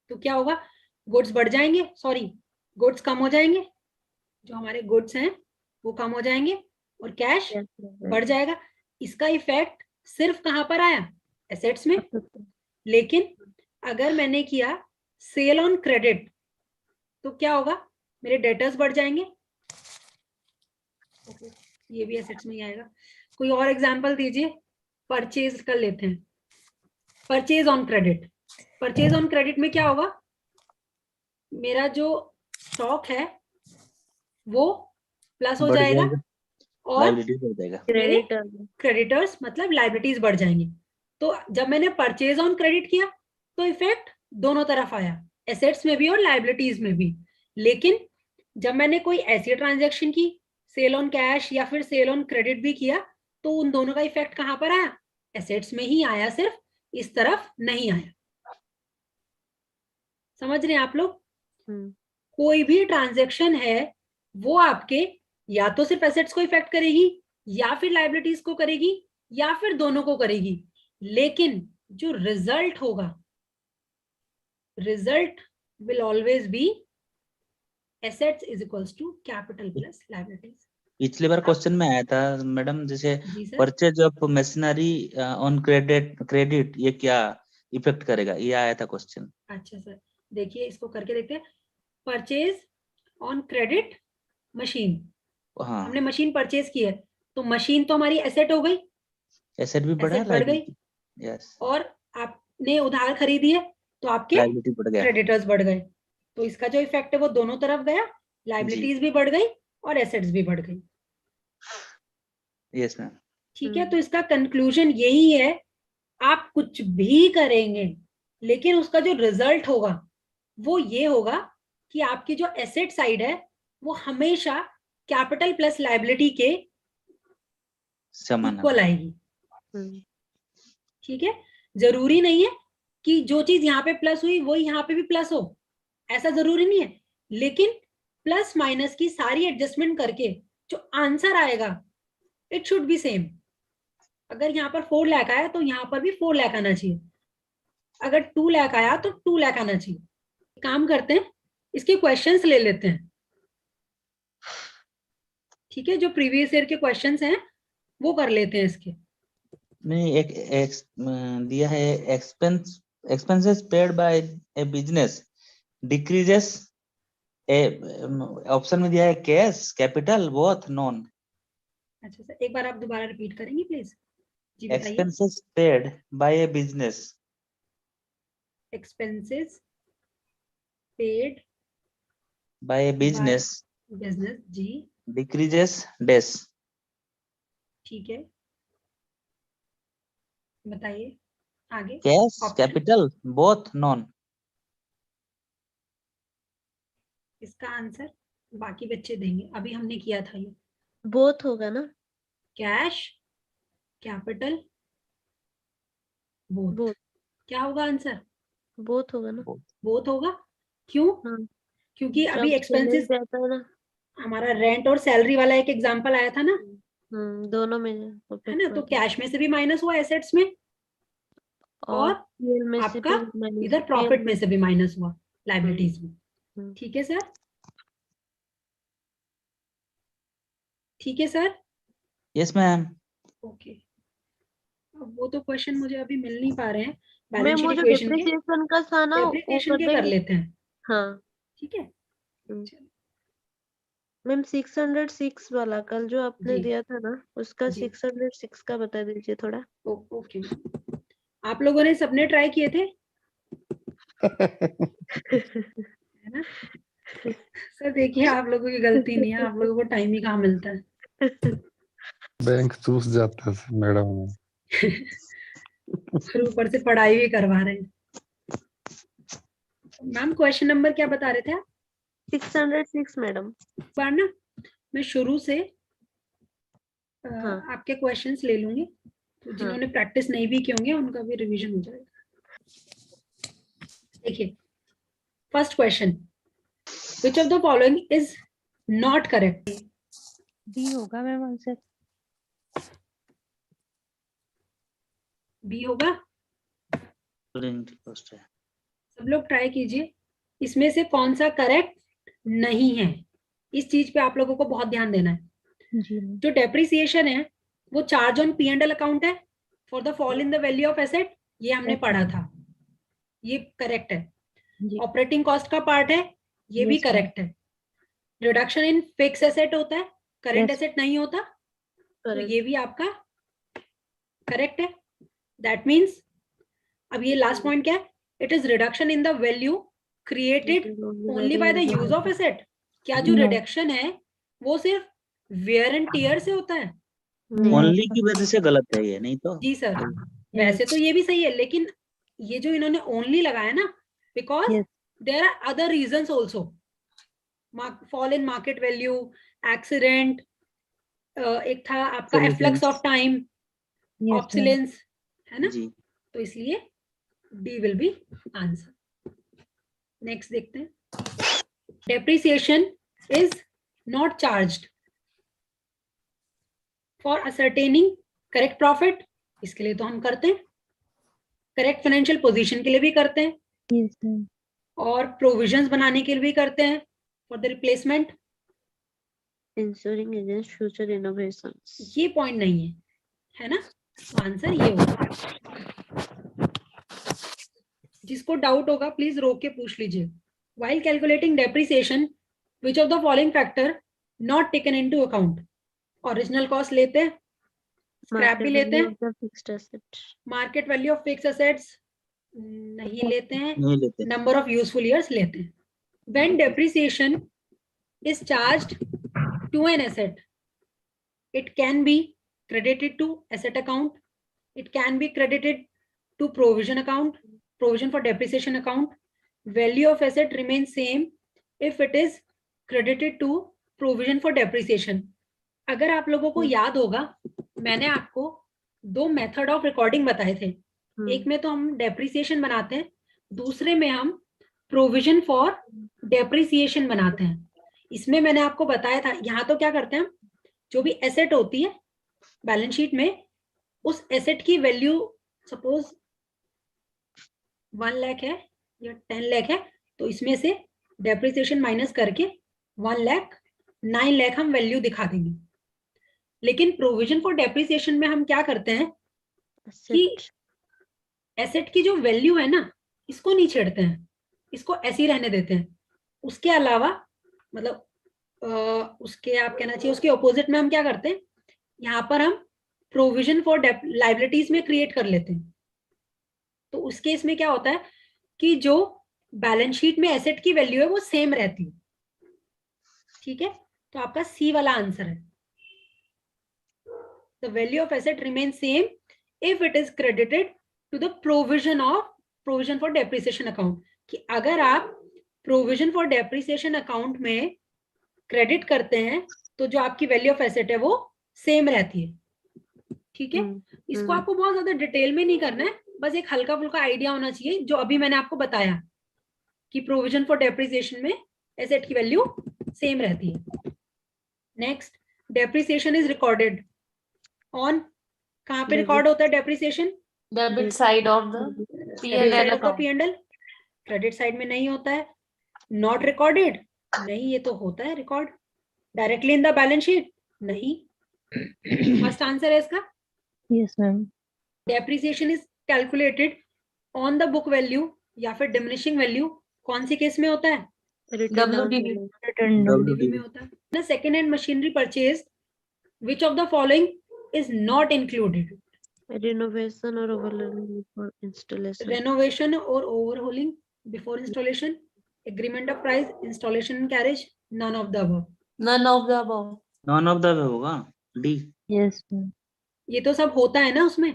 तो क्या होगा, गुड्स बढ़ जाएंगे, सॉरी गुड्स कम हो जाएंगे, जो हमारे गुड्स हैं वो कम हो जाएंगे और कैश बढ़ जाएगा। इसका इफेक्ट सिर्फ कहां पर आया, एसेट्स में। लेकिन अगर मैंने किया सेल ऑन क्रेडिट तो क्या होगा, मेरे डेटर्स बढ़ जाएंगे। ओके, ये भी एसेट्स में ही आएगा। कोई और एग्जांपल दीजिए। परचेज कर लेते हैं, purchase on credit. Purchase on credit में क्या होगा, मेरा जो स्टॉक है वो प्लस हो बढ़ जाएगा जाएगा, और लायबिलिटी बढ़ जाएगा। मेरे क्रेडिटर्स मतलब लाइबिलिटीज बढ़ जाएंगी। तो जब मैंने परचेज ऑन क्रेडिट किया तो इफेक्ट दोनों तरफ आया, एसेट्स में भी और लाइबिलिटीज में भी। लेकिन जब मैंने कोई ऐसी ट्रांजैक्शन की, सेल ऑन कैश या फिर सेल ऑन क्रेडिट भी किया, तो उन दोनों का इफेक्ट कहां पर आया, एसेट्स में ही आया, सिर्फ इस तरफ नहीं आया। समझ रहे हैं आप लोग? कोई भी ट्रांजैक्शन है वो आपके या तो सिर्फ एसेट्स को इफेक्ट करेगी या फिर लाइबिलिटीज को करेगी या फिर दोनों को करेगी, लेकिन जो रिजल्ट होगा, result will always be assets is equals to capital plus liabilities. पिछली बार क्वेश्चन में आया था मैडम, जैसे जी sir. Purchase of machinery on credit ये क्या इफेक्ट करेगा, ये आया था क्वेश्चन। अच्छा सर, देखिए इसको करके देखते हैं। परचेज ऑन क्रेडिट मशीन, हाँ, हमने मशीन परचेज की है तो मशीन तो हमारी एसेट हो गई, एसेट भी बढ़ा, एसेट बढ़ गई, यस, और आपने उधार खरीदी है तो आपके लायबिलिटी बढ़ गया। क्रेडिटर्स बढ़ गए। तो इसका जो इफेक्ट है वो दोनों तरफ गया, लाइबिलिटीज भी बढ़ गई और एसेट्स भी बढ़ गई। Yes ma'am. ठीक है, तो इसका कंक्लूजन यही है, आप कुछ भी करेंगे लेकिन उसका जो रिजल्ट होगा वो ये होगा कि आपकी जो एसेट साइड है वो हमेशा कैपिटल प्लस लाइबिलिटी के समान इक्वल आएगी। ठीक है, जरूरी नहीं है कि जो चीज यहाँ पे प्लस हुई वो यहाँ पे भी प्लस हो, ऐसा जरूरी नहीं है, लेकिन प्लस माइनस की सारी एडजस्टमेंट करके जो आंसर आएगा इट शुड बी सेम। अगर यहाँ पर 4 लाख आया तो यहाँ पर भी 4 लाख आना चाहिए, अगर 2 लाख आया तो 2 लाख आना चाहिए। काम करते हैं, इसके क्वेश्चंस ले लेते हैं। ठीक है, जो प्रीवियस ईयर के क्वेश्चंस हैं वो कर लेते हैं इसके। नहीं, एक दिया है, expenses paid by a business decreases, option में दिया है कैश, कैपिटल, बोथ, नॉन। अच्छा सर, एक बार आप दोबारा रिपीट करेंगे प्लीज? जी बताइए। Expenses paid by a business, expenses paid by a business business, जी डिक्रीजेस डैश। ठीक है, बताइए आगे। Cash, Option? Capital, both, none. इसका आंसर बाकी बच्चे देंगे, अभी हमने किया था ये। बोथ होगा ना? Cash, capital, both. बोथ। क्या होगा आंसर? बोथ होगा ना? बोथ होगा। क्यों? हाँ। क्योंकि अभी जब एक्सपेंसेस salary जाता है ना, हमारा रेंट और सैलरी वाला एक एग्जांपल आया था ना, दोनों में है ना, तो कैश में से भी माइनस हुआ एसेट्स में, और PL में से आपका भी minus, इधर प्रॉफिट PL में से भी माइनस हुआ लाइबिलिटीज में। ठीक है सर? ठीक है सर? Yes ma'am. ओके, अब वो तो क्वेश्चन मुझे अभी मिल नहीं पा रहे हैं, मैम बैलेंस वो शीट जो इक्वेशन के, डेप्रिसिएशन का था ना वो डेप्रिसिएशन के कर देंगे? लेते हैं। हाँ ठीक है, मैम 606 वाला कल जो आपने जी। दिया था ना, उसका जी। 606 का बता दीजिए थोड़ा। ओके, आप लोगों ने सबने ट्राई किए थे है ना? सर देखिए, आप लोगों की गलती नहीं है, आप लोगों को टाइम ही कहाँ मिलता है। बैंक चूस जाता है मैडम। फिर ऊपर से पढ़ाई भी करवा रहे हैं। मैम क्वेश्चन नंबर क्या बता रहे थे आप? 606 मैडम। बार ना मैं शुरू से हाँ। आपके क्वेश्चंस ले लूंगी, तो जिन्होंने प्रैक्टिस नहीं भी किए होंगे उनका भी रिवीजन हो जाएगा। देखिए, first question, which of the following is not correct? B होगा मैम आंसर। बी होगा। फर्स्ट है। सब लोग ट्राई कीजिए, इसमें से कौन सा करेक्ट नहीं है, इस चीज पे आप लोगों को बहुत ध्यान देना है। जो डेप्रिसिएशन है वो चार्ज ऑन P&L अकाउंट है for the fall in the value of asset, ये हमने पढ़ा था, ये करेक्ट है। ऑपरेटिंग कॉस्ट का पार्ट है, ये भी करेक्ट है। रिडक्शन इन फिक्स एसेट होता है, करेंट Yes. एसेट नहीं होता, तो Correct. ये भी आपका करेक्ट है. दैट मीन्स अब ये लास्ट पॉइंट क्या है, it is reduction in the value created only by the use of asset. क्या जो No. रिडक्शन है वो सिर्फ वेयर एंड टियर से होता है? नहीं. ओनली की वजह से गलत है ये, नहीं तो जी सर, वैसे तो ये भी सही है, लेकिन ये जो इन्होंने ओनली लगाया ना, because Yes. There are other reasons also, fall in market value, accident, एक था आपका Obsolescence. Efflux of time, Yes, ma'am. Obsolescence, है ना? जी. तो इसलिए D will be answer. Next देखते हैं. Depreciation is not charged for ascertaining correct profit, इसके लिए तो हम करते हैं. करेक्ट फाइनेंशियल पोजीशन के लिए भी करते हैं, Yes, ma'am. और प्रोविजंस बनाने के लिए भी करते हैं for the replacement. Ensuring against future innovations. ये पॉइंट नहीं है ना? आंसर ये होगा. जिसको डाउट होगा प्लीज रोक के पूछ लीजिए. While calculating depreciation, which of the following factor not taken into account? Original cost लेते हैं, स्क्रैप भी Market लेते value हैं, of the fixed asset. Market value of fix assets नहीं लेते हैं, नहीं लेते. नंबर ऑफ यूजफुल ईयर्स लेते हैं. When depreciation is charged to an asset, it can be credited to asset account, it can be credited to provision account, provision for depreciation account. Value of asset remains same if it is credited to provision for depreciation. अगर आप लोगों को याद होगा, मैंने आपको दो method of recording बताए थे. एक में तो हम डेप्रिसिएशन बनाते हैं, दूसरे में हम प्रोविजन फॉर डेप्रिसिएशन बनाते हैं. इसमें मैंने आपको बताया था, यहाँ तो क्या करते हैं हम, जो भी एसेट होती है बैलेंस शीट में, उस एसेट की वैल्यू सपोज 1 लाख है या 10 लाख है, तो इसमें से डेप्रिसिएशन माइनस करके 1 लाख 9 लाख हम वैल्यू दिखा देंगे. लेकिन प्रोविजन फॉर डेप्रिसिएशन में हम क्या करते हैं कि एसेट की जो वैल्यू है ना, इसको नहीं छेड़ते हैं, इसको ऐसे ही रहने देते हैं. उसके अलावा मतलब उसके आप कहना चाहिए उसके ऑपोजिट में हम क्या करते हैं, यहाँ पर हम प्रोविजन फॉर लाइबिलिटीज में क्रिएट कर लेते हैं. तो उस केस में क्या होता है कि जो बैलेंस शीट में एसेट की वैल्यू है वो सेम रहती है. ठीक है, तो आपका सी वाला आंसर है. The value of asset remain same if it is credited to the provision for depreciation account. कि अगर आप प्रोविजन फॉर डेप्रिसिएशन अकाउंट में क्रेडिट करते हैं तो जो आपकी वैल्यू ऑफ एसेट है वो सेम रहती है. ठीक है, इसको आपको बहुत ज्यादा डिटेल में नहीं करना है, बस एक हल्का फुल्का आइडिया होना चाहिए, जो अभी मैंने आपको बताया कि प्रोविजन फॉर डेप्रिसिएशन में एसेट की वैल्यू सेम रहती है. Next, depreciation is recorded on, कहाँ पे रिकॉर्ड होता है depreciation? Debit side of the P&L account. P&L. Credit side में नहीं होता है. नॉट रिकॉर्डेड, नहीं, ये तो होता है record. Directly in the balance sheet, नहीं. फर्स्ट आंसर है इसका. Yes, ma'am. Depreciation is calculated on the book value या फिर डिमिनिशिंग वैल्यू. कौन सी केस में होता है? WDV. WDV में होता है ना. Second hand machinery purchase, which of the following is not included? Renovation or overhauling before installation. Renovation or overhauling before installation, agreement of price, installation and carriage, none of the above. None of the above. None of the होगा, D. Yes, ma'am. ये तो सब होता है ना उसमें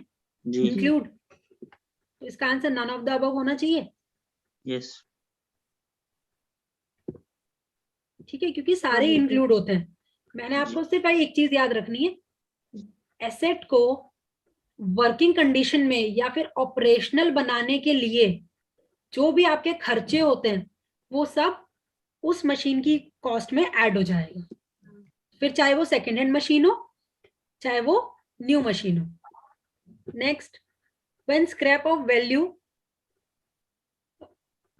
जी. Include, तो इसका answer none of the above होना चाहिए. यस. ठीक है, क्योंकि सारे इंक्लूड होते हैं. मैंने आपको सिर्फ भाई एक चीज याद रखनी है, एसेट को वर्किंग कंडीशन में या फिर ऑपरेशनल बनाने के लिए जो भी आपके खर्चे होते हैं वो सब उस मशीन की कॉस्ट में ऐड हो जाएगा. फिर चाहे वो सेकेंड हैंड मशीन हो चाहे वो न्यू मशीन हो. Next, when scrap of value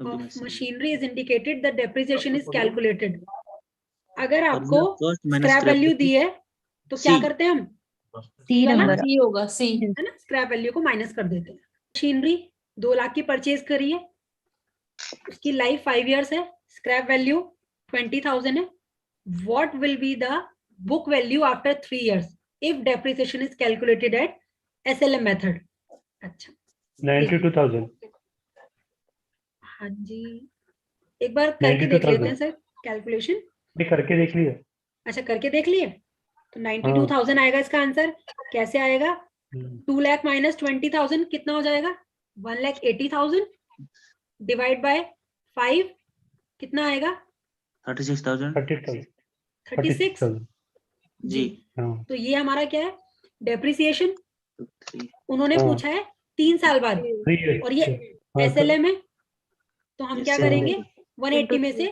of machinery is indicated the depreciation is calculated. अगर आपको स्क्रैप वैल्यू दी है तो क्या करते हैं हम? सी नंबर सी होगा, सी है ना, स्क्रैप वैल्यू को माइनस कर देते हैं. मशीनरी 2 लाख की परचेज करी है, उसकी लाइफ 5 इयर्स है, स्क्रैप वैल्यू 20,000 है, what will be the book value after 3 years if depreciation is calculated at SLM method? अच्छा 92,000 हाँ जी, एक बार करके देख लेते हैं 92,000 सर कैलकुलेशन। नहीं करके देख लिया। अच्छा करके देख लिए, तो 92,000 आएगा इसका आंसर। कैसे आएगा? 2 लाख माइनस 20,000 कितना हो जाएगा? 1,80,000 डिवाइड बाय 5 कितना आएगा? 36,000 36 जी। तो ये हमारा क्या है? डेप्रिसिएशन। 3 उन्होंने हाँ। पूछा है 3 साल बाद, और ये SLM है, तो हम क्या SLM करेंगे? 180 में से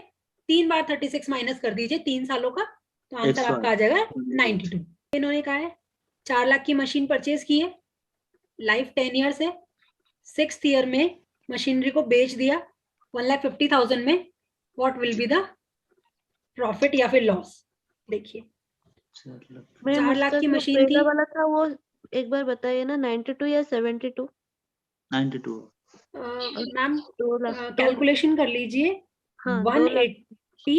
3 बार 36 माइनस कर दीजिए 3 सालों का, तो आंसर 108 आपका आ जाएगा 92। इन्होंने कहा है 4 लाख की मशीन परचेज की है, लाइफ 10 ईयर्स है, 6th ईयर में मशीनरी को बेच दिया 1,50,000 में, what will be the profit या फिर लॉस? देखिए 4 लाख की मशीन थी। पहला वाला था वो एक बार बताइए ना, 92 या 72? 92 मैम 2 लाख कैलकुलेशन कर लीजिए। हाँ, 2 लाख 180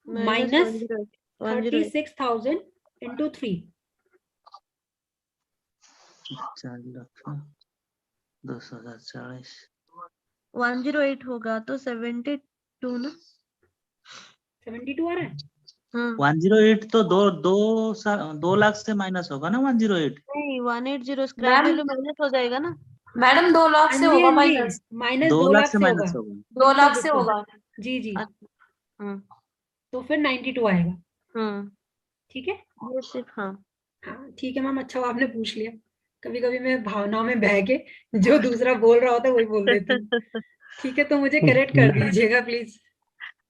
माइनस 108 36,000 इंटू 3, 4 लाख 10,040 108 होगा तो 72 ना? 72 आ रहा है। हाँ 108 तो 2 लाख से माइनस होगा ना 108। नहीं, 180 स्क्रैप मैम वैल्यू माइनस हो जाएगा ना? मैडम 2 लाख से होगा माइनस, माइनस 2 2 लाख लाख से से माइनस होगा। होगा। 2 लाख से होगा। जी जी, हाँ तो फिर 92 आएगा। हाँ ठीक है, ये सिर्फ हाँ हाँ ठीक है मैम, अच्छा हुआ आपने पूछ लिया। कभी कभी मैं भावनाओं में बह के जो दूसरा बोल रहा होता है वही बोल देती हूँ। ठीक है, तो मुझे करेक्ट कर दीजिएगा प्लीज।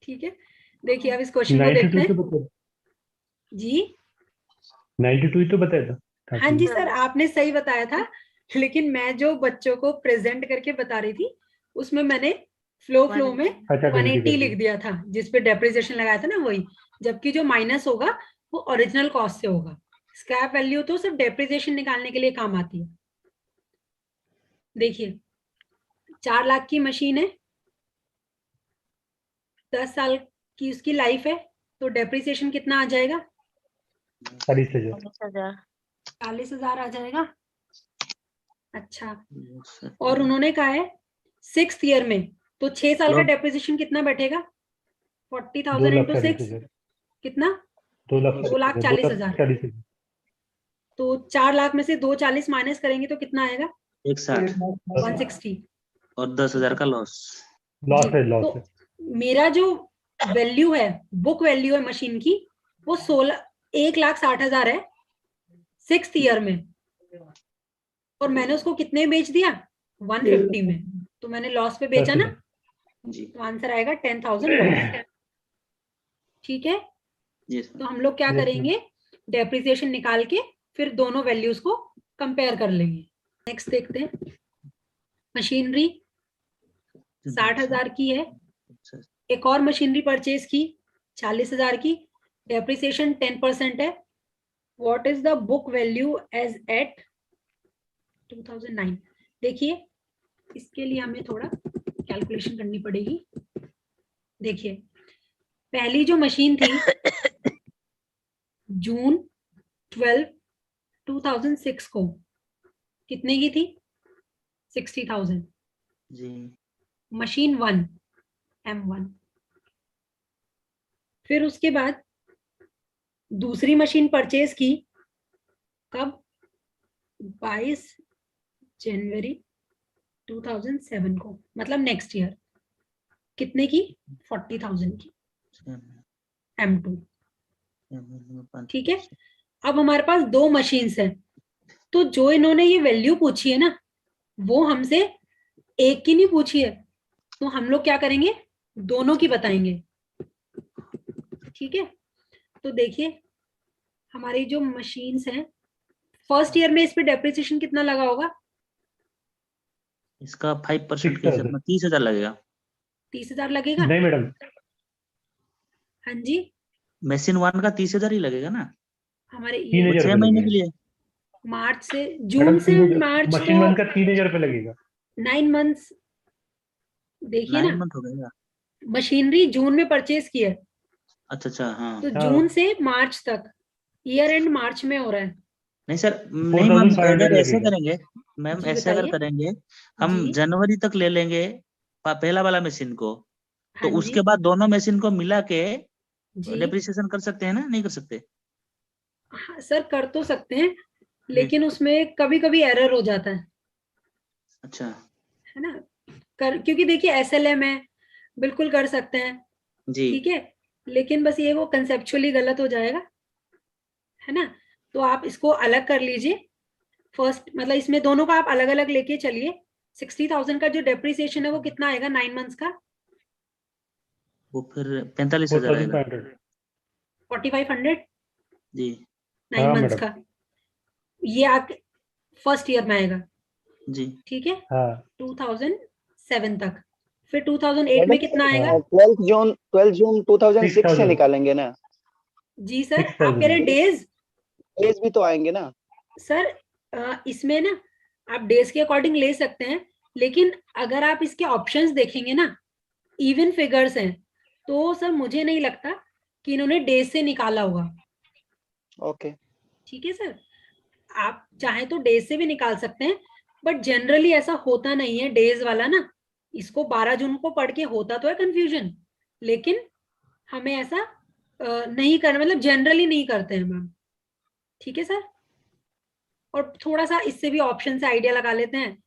ठीक है, देखिए अब इस क्वेश्चन को देखते 92 हैं। तो बताया जी 92 तो बताया था। हाँ जी सर, आपने सही बताया था, लेकिन मैं जो बच्चों को प्रेजेंट करके बता रही थी उसमें मैंने फ्लो में अच्छा, गलती 180 कर दी। लिख दिया था, जिसपे डेप्रिसिएशन लगाया था ना वही, जबकि जो माइनस होगा वो ओरिजिनल कॉस्ट से होगा। स्क्रैप वैल्यू तो सिर्फ डेप्रिसिएशन निकालने के लिए काम आती है। देखिए 4 लाख की मशीन है, 10 साल की उसकी लाइफ है, तो डेप्रिसिएशन कितना आ जाएगा? 40,000 40,000 आ जाएगा। अच्छा, और उन्होंने कहा है 6th ईयर में, तो 6 साल का डेप्रिसिएशन कितना बैठेगा? 40,000 इंटू 6 कितना? 2,40,000। तो 4 लाख में से 240 माइनस करेंगे तो कितना आएगा? 160। और 10,000 का लॉस। तो मेरा जो वैल्यू है, बुक वैल्यू है मशीन की, वो 1,60,000 है 6th ईयर में, और मैंने उसको कितने बेच दिया? 150 में, तो मैंने लॉस पे बेचा ना, तो आंसर आएगा 10,000 लॉस। ठीक है, तो हम लोग क्या करेंगे? डेप्रिसिएशन निकाल के फिर दोनों वैल्यूज को कंपेयर कर लेंगे। नेक्स्ट देखते हैं, मशीनरी 60,000 की है, एक और मशीनरी परचेज की 40,000 की, डेप्रिसिएशन 10% है। What is the book value as at 2009? देखिए इसके लिए हमें थोड़ा कैलकुलेशन करनी पड़ेगी। देखिए पहली जो मशीन थी जून 12, 2006 को कितने की थी? 60,000। जी। Machine 1 M1। फिर उसके बाद दूसरी मशीन परचेज की कब? 22 जनवरी 2007 को, मतलब नेक्स्ट ईयर। कितने की? 40,000 की M2। ठीक है, अब हमारे पास 2 मशीन्स हैं, तो जो इन्होंने ये वैल्यू पूछी है ना, वो हमसे एक की नहीं पूछी है, तो हम लोग क्या करेंगे? दोनों की बताएंगे। ठीक है, तो देखिए हमारी जो मशीन्स हैं, फर्स्ट ईयर में इस पे डेप्रिसिएशन कितना लगा होगा? इसका 5% के हिसाब में 30,000 लगेगा। 30,000 लगेगा? नहीं मैडम, हाँ जी, मशीन 1 का 30,000 ही लगेगा ना, हमारे 6 महीने के लिए। मार्च से जून से मार्च, मशीन 1 का 3,000 रुपये लगेगा। 9 मंथ्स। देखिए 9 ना, मंथ हो गएगा। मशीनरी जून में परचेज की है, अच्छा हाँ। तो जून से मार्च तक, ईयर एंड मार्च में हो रहा है। नहीं सर, नहीं मैम, 4500 अगर ऐसे लगेगा। करेंगे मैम, जी ऐसे अगर बताइए। करेंगे, हम जी जनवरी तक ले लेंगे पहला वाला मशीन को, तो हाँ उसके जी बाद दोनों मशीन को मिला के जी डेप्रिसिएशन कर सकते हैं ना, नहीं कर सकते? हाँ सर, कर तो सकते हैं, जी। लेकिन उसमें कभी कभी एरर हो जाता अच्छा है ना। क्योंकि देखिए एसएलएम है, बिल्कुल कर सकते हैं, जी। ठीक है, लेकिन बस ये वो कंसेप्चुअली गलत हो जाएगा, है ना। तो आप इसको अलग कर लीजिए फर्स्ट, मतलब इसमें दोनों का आप अलग अलग लेके चलिए। 60,000 का जो डेप्रिसिएशन है वो कितना आएगा 9 मंथ्स का? वो फिर 45,000 आएगा 4500। 4500 जी। 9 हाँ मंथ्स मैडम। का, ये आप फर्स्ट ईयर में आएगा, जी। ठीक है, हाँ 2007 तक। फिर 2008 में कितना आएगा? 12 जून 2006 से 6000। निकालेंगे ना? जी सर, आप कह 6000 रहे हैं डेज? डेज भी तो आएंगे ना? सर इसमें ना आप डेज के अकॉर्डिंग ले सकते हैं, लेकिन अगर आप इसके ऑप्शंस देखेंगे ना, इवन फिगर्स हैं, तो सर मुझे नहीं लगता कि इन्होंने डेज से निकाला होगा। ओके। ठीक है सर, आप चाहे तो डेज से भी निकाल सकते हैं, बट जनरली ऐसा होता नहीं है डेज वाला ना। इसको 12 जून को पढ़ के होता तो है कंफ्यूजन, लेकिन हमें ऐसा नहीं करना, मतलब जनरली नहीं करते हैं मैम। ठीक है सर, और थोड़ा सा इससे भी ऑप्शन से आइडिया लगा लेते हैं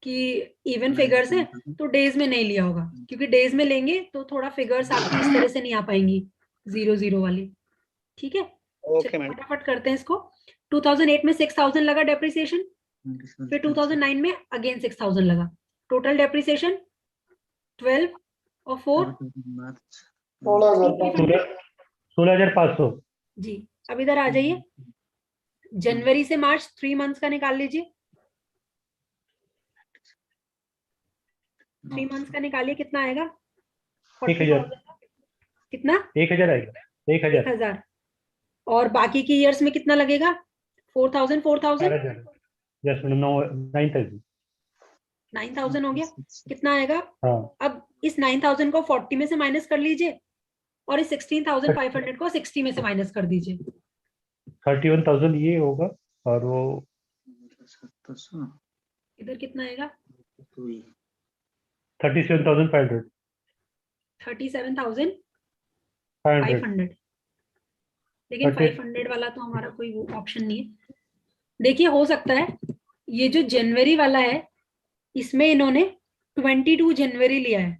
कि इवन फिगर्स है तो डेज में नहीं लिया होगा, क्योंकि डेज में लेंगे तो थोड़ा फिगर्स आपकी इस तरह से नहीं आ पाएंगी 0 0 वाली। ठीक है, ओके मैडम। फटाफट करते हैं इसको। 2008 में 6000 लगा डेप्रिसिएशन, फिर 2009 में अगेन 6000 लगा, टोटल डेप्रिसिएशन 12 और 4 16,500। जी। अब इधर आ जाइए, जनवरी से मार्च 3 मंथ्स का निकाल लीजिए। 3 मंथ्स का निकालिए, कितना आएगा? 1000। कितना? 1000 आएगा। 1000। 1000। और बाकी की ईयर्स में कितना लगेगा? 4000 4000 यस मैडम, 9000। 9000 हो गया, कितना आएगा? हाँ अब इस 9000 को 40 में से माइनस कर लीजिए, और इस 16,500 को 60 में से माइनस कर दीजिए। 31,000 ये होगा, और वो इधर कितना आएगा? 37,500। 37,500। लेकिन 500 वाला तो हमारा कोई ऑप्शन नहीं है। देखिए हो सकता है ये जो जनवरी वाला है, इसमें इन्होंने 22 जनवरी लिया है,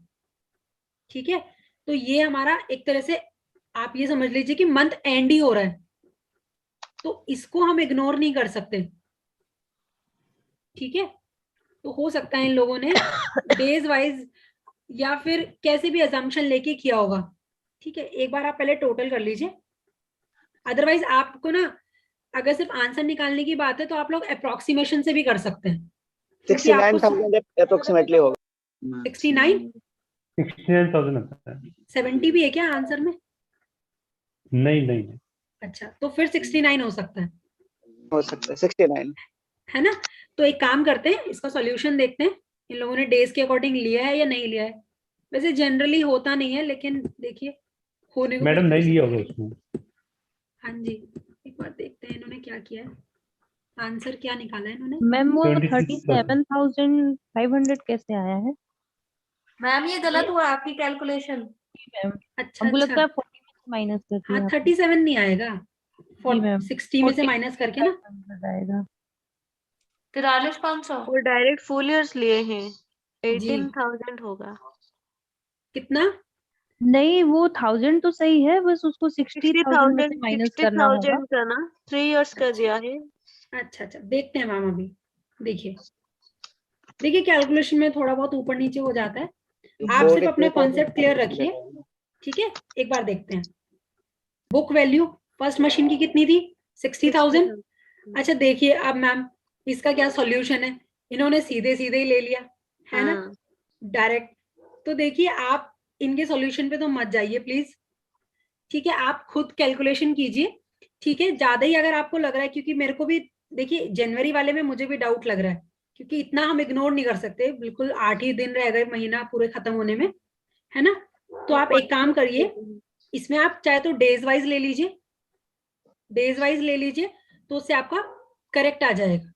ठीक है, तो ये हमारा एक तरह से आप ये समझ लीजिए कि मंथ एंड ही हो रहा है, तो इसको हम इग्नोर नहीं कर सकते। ठीक है, तो हो सकता है इन लोगों ने डेज वाइज या फिर कैसे भी अजम्पशन लेके किया होगा। ठीक है, एक बार आप पहले टोटल कर लीजिए, अदरवाइज आपको ना अगर सिर्फ आंसर निकालने की बात है तो आप लोग अप्रोक्सीमेशन से भी कर सकते हैं। 69,000 अप्रोक्सीमेटली होगा। 69,000 आता है। 70 भी है क्या आंसर में? नहीं। अच्छा, तो फिर 69 हो सकता है। हो सकता है 69 है ना। तो एक काम करते हैं, इसका सॉल्यूशन देखते हैं इन लोगों ने डेज के अकॉर्डिंग लिया है या नहीं लिया है। वैसे जनरली होता नहीं है, लेकिन देखिए होने को मैडम कुछ नहीं नहीं लिया हो होगा सकता। उसमें। हाँ जी, एक बार देखते हैं इन्होंने क्या किया है, आंसर क्या निकाला है इन्होंने। मैम वो 26,000। 37,500 कैसे आया है? मैम ये गलत हुआ आपकी कैलकुलेशन। मैम अच्छा हमको लगता अच्छा, है 40 में से माइनस कर हाँ दिया 37 नहीं आएगा, जी मैम 60 में से माइनस करके ना। 45,500 आएगा। 43,500। वो डायरेक्ट फुल इयर्स लिए हैं, जी 18,000 होगा। कितना? नहीं वो 1000 तो सही है, बस उसको 60,000 में से माइनस करना होगा। 60,000 का ना 3 इयर्स कर दिया है। अच्छा, देखते हैं मैम। अभी देखिए कैलकुलेशन में थोड़ा बहुत ऊपर नीचे हो जाता है, आप सिर्फ अपना कॉन्सेप्ट क्लियर रखिए। ठीक है, एक बार देखते हैं। बुक वैल्यू फर्स्ट मशीन की कितनी थी? 60,000। अच्छा देखिए अब मैम इसका क्या सॉल्यूशन है, इन्होंने सीधे सीधे ही ले लिया है ना, डायरेक्ट। तो देखिए आप इनके सॉल्यूशन पे तो मत जाइए प्लीज, ठीक है, आप खुद कैलकुलेशन कीजिए। ठीक है, ज्यादा ही अगर आपको लग रहा है, क्योंकि मेरे को भी देखिए जनवरी वाले में मुझे भी डाउट लग रहा है, क्योंकि इतना हम इग्नोर नहीं कर सकते, बिल्कुल 8 ही दिन रह गए महीना पूरे खत्म होने में, है ना। तो आप एक काम करिए, इसमें आप चाहे तो डेज वाइज ले लीजिए, तो उससे आपका करेक्ट आ जाएगा।